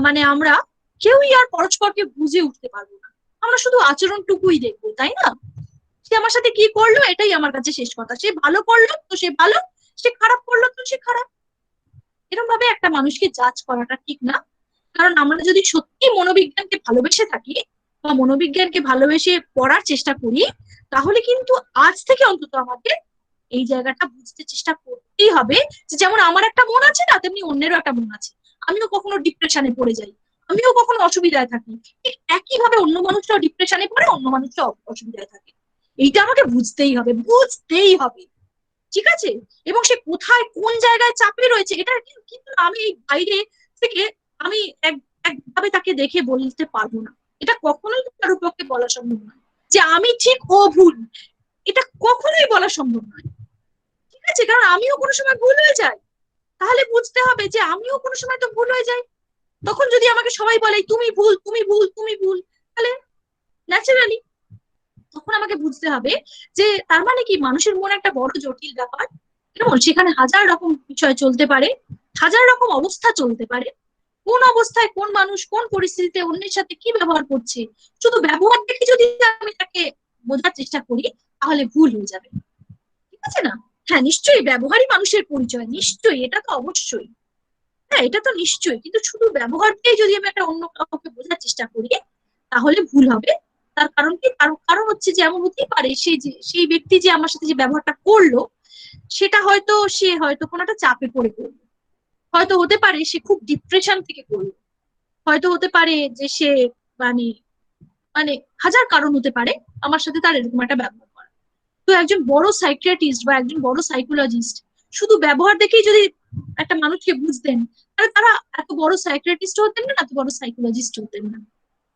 মানে আমরা কেউই আর পরস্পরকে বুঝে উঠতে পারবো না। আমরা শুধু আচরণটুকুই দেখবো, তাই না? সে আমার সাথে কি করলো এটাই আমার কাছে শেষ কথা। সে ভালো করলো তো সে ভালো, সে খারাপ করলো তো সে খারাপ। এরকম ভাবে একটা মানুষকে জাজ করাটা ঠিক না। কারণ আমরা যদি সত্যি মনোবিজ্ঞানকে ভালোবেসে থাকি বা মনোবিজ্ঞানকে ভালোবেসে পড়ার চেষ্টা করি, তাহলে কিন্তু আজ থেকে অন্তত আমাদের এই জায়গাটা বুঝতে চেষ্টা করতেই হবে যে যেমন আমার একটা মন আছে না, তেমনি অন্যেরও একটা মন আছে। আমিও কখনো ডিপ্রেশনে পড়ে যাই, আমিও কখনো অসুবিধায় থাকি, ঠিক একইভাবে অন্য মানুষটাও ডিপ্রেশনে পড়ে, অন্য মানুষটাও অসুবিধায় থাকে। এইটা আমাকে বুঝতেই হবে, বুঝতেই হবে। ঠিক আছে? এবং সে কোথায় কোন জায়গায় চাপে রয়েছে এটা কিন্তু আমি এই বাইরে থেকে আমি এক একভাবে তাকে দেখে বলতে পারবো না। এটা কখনোই কারোর পক্ষে বলা সম্ভব নয় যে আমি ঠিক ও ভুল, এটা কখনোই বলা সম্ভব নয়। ঠিক আছে? কারণ আমিও কোনো সময় ভুল হয়ে যাই। তাহলে বুঝতে হবে যে আমিও কোনো সময় তো ভুল হয়ে যাই। তখন যদি আমাকে সবাই বলে তুমি ভুল, তুমি ভুল, তুমি ভুল, তাহলে ন্যাচারালি তখন আমাকে বুঝতে হবে যে তার মানে কি মানুষের মন একটা বড় জটিল ব্যাপার, কেমন সেখানে হাজার রকম বিষয় চলতে পারে, হাজার রকম অবস্থা চলতে পারে। কোন অবস্থায় কোন মানুষ কোন পরিস্থিতিতে অন্যের সাথে কি ব্যবহার করছে, শুধু ব্যবহার দেখে যদি আমি তাকে বোঝার চেষ্টা করি, তাহলে ভুল হয়ে যাবে। ঠিক আছে না? হ্যাঁ নিশ্চয়ই ব্যবহারই মানুষের পরিচয়, নিশ্চয়ই, এটা তো অবশ্যই। হ্যাঁ এটা তো নিশ্চয়ই, কিন্তু শুধু ব্যবহারটাই যদি আমি একটা অন্য কাউকে বোঝার চেষ্টা করি, তাহলে ভুল হবে। তার কারণ কি, কারণ হচ্ছে যে এমন হতেই পারে সেই ব্যক্তি যে আমার সাথে যে ব্যবহারটা করলো, সেটা হয়তো সে হয়তো কোনো একটা চাপে পড়ে করলো, হয়তো হতে পারে সে খুব ডিপ্রেশন থেকে করলো, হয়তো হতে পারে যে সে মানে মানে হাজার কারণ হতে পারে আমার সাথে তার এরকম একটা ব্যবহার করা। তো একজন বড় সাইকিয়াট্রিস্ট বা একজন বড় সাইকোলজিস্ট শুধু ব্যবহার দেখেই যদি একটা মানুষকে বুঝতেন, তাহলে তারা এত বড় সাইকিয়াট্রিস্ট হতেন না, এত বড় সাইকোলজিস্ট হতেন না,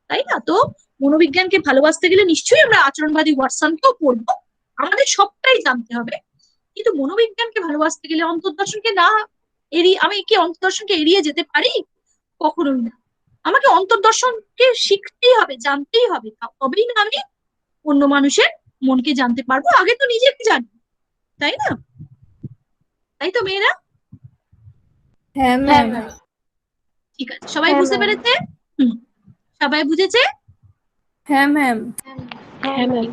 তাই না? তো মনোবিজ্ঞানকে ভালোবাসতে গেলে নিশ্চয়ই আমরা আচরণবাদী ওয়াটসনকেও পড়বো, আমাদের সবটাই জানতে হবে। কিন্তু মনোবিজ্ঞানকে ভালোবাসতে গেলে অন্তর্দর্শনকে না এড়িয়ে, আমি কি অন্তর্দর্শনকে এড়িয়ে যেতে পারি? কখনোই না। আমাকে অন্তর্দর্শনকে শিখতেই হবে, জানতেই হবে, তবেই না আমি অন্য মানুষের মনকে জানতে পারবো। আগে তো নিজেকে জানি, তাই না? তাই তো মেয়েরা? হ্যাঁ হ্যাঁ ম্যাম। ম্যাম। ঠিক আছে, সবাই হ্যাঁ বুঝতে ম্যাম। পেরেছে? হুম, সবাই বুঝেছে? হ্যাঁ ম্যাম। হ্যাঁ ম্যাম।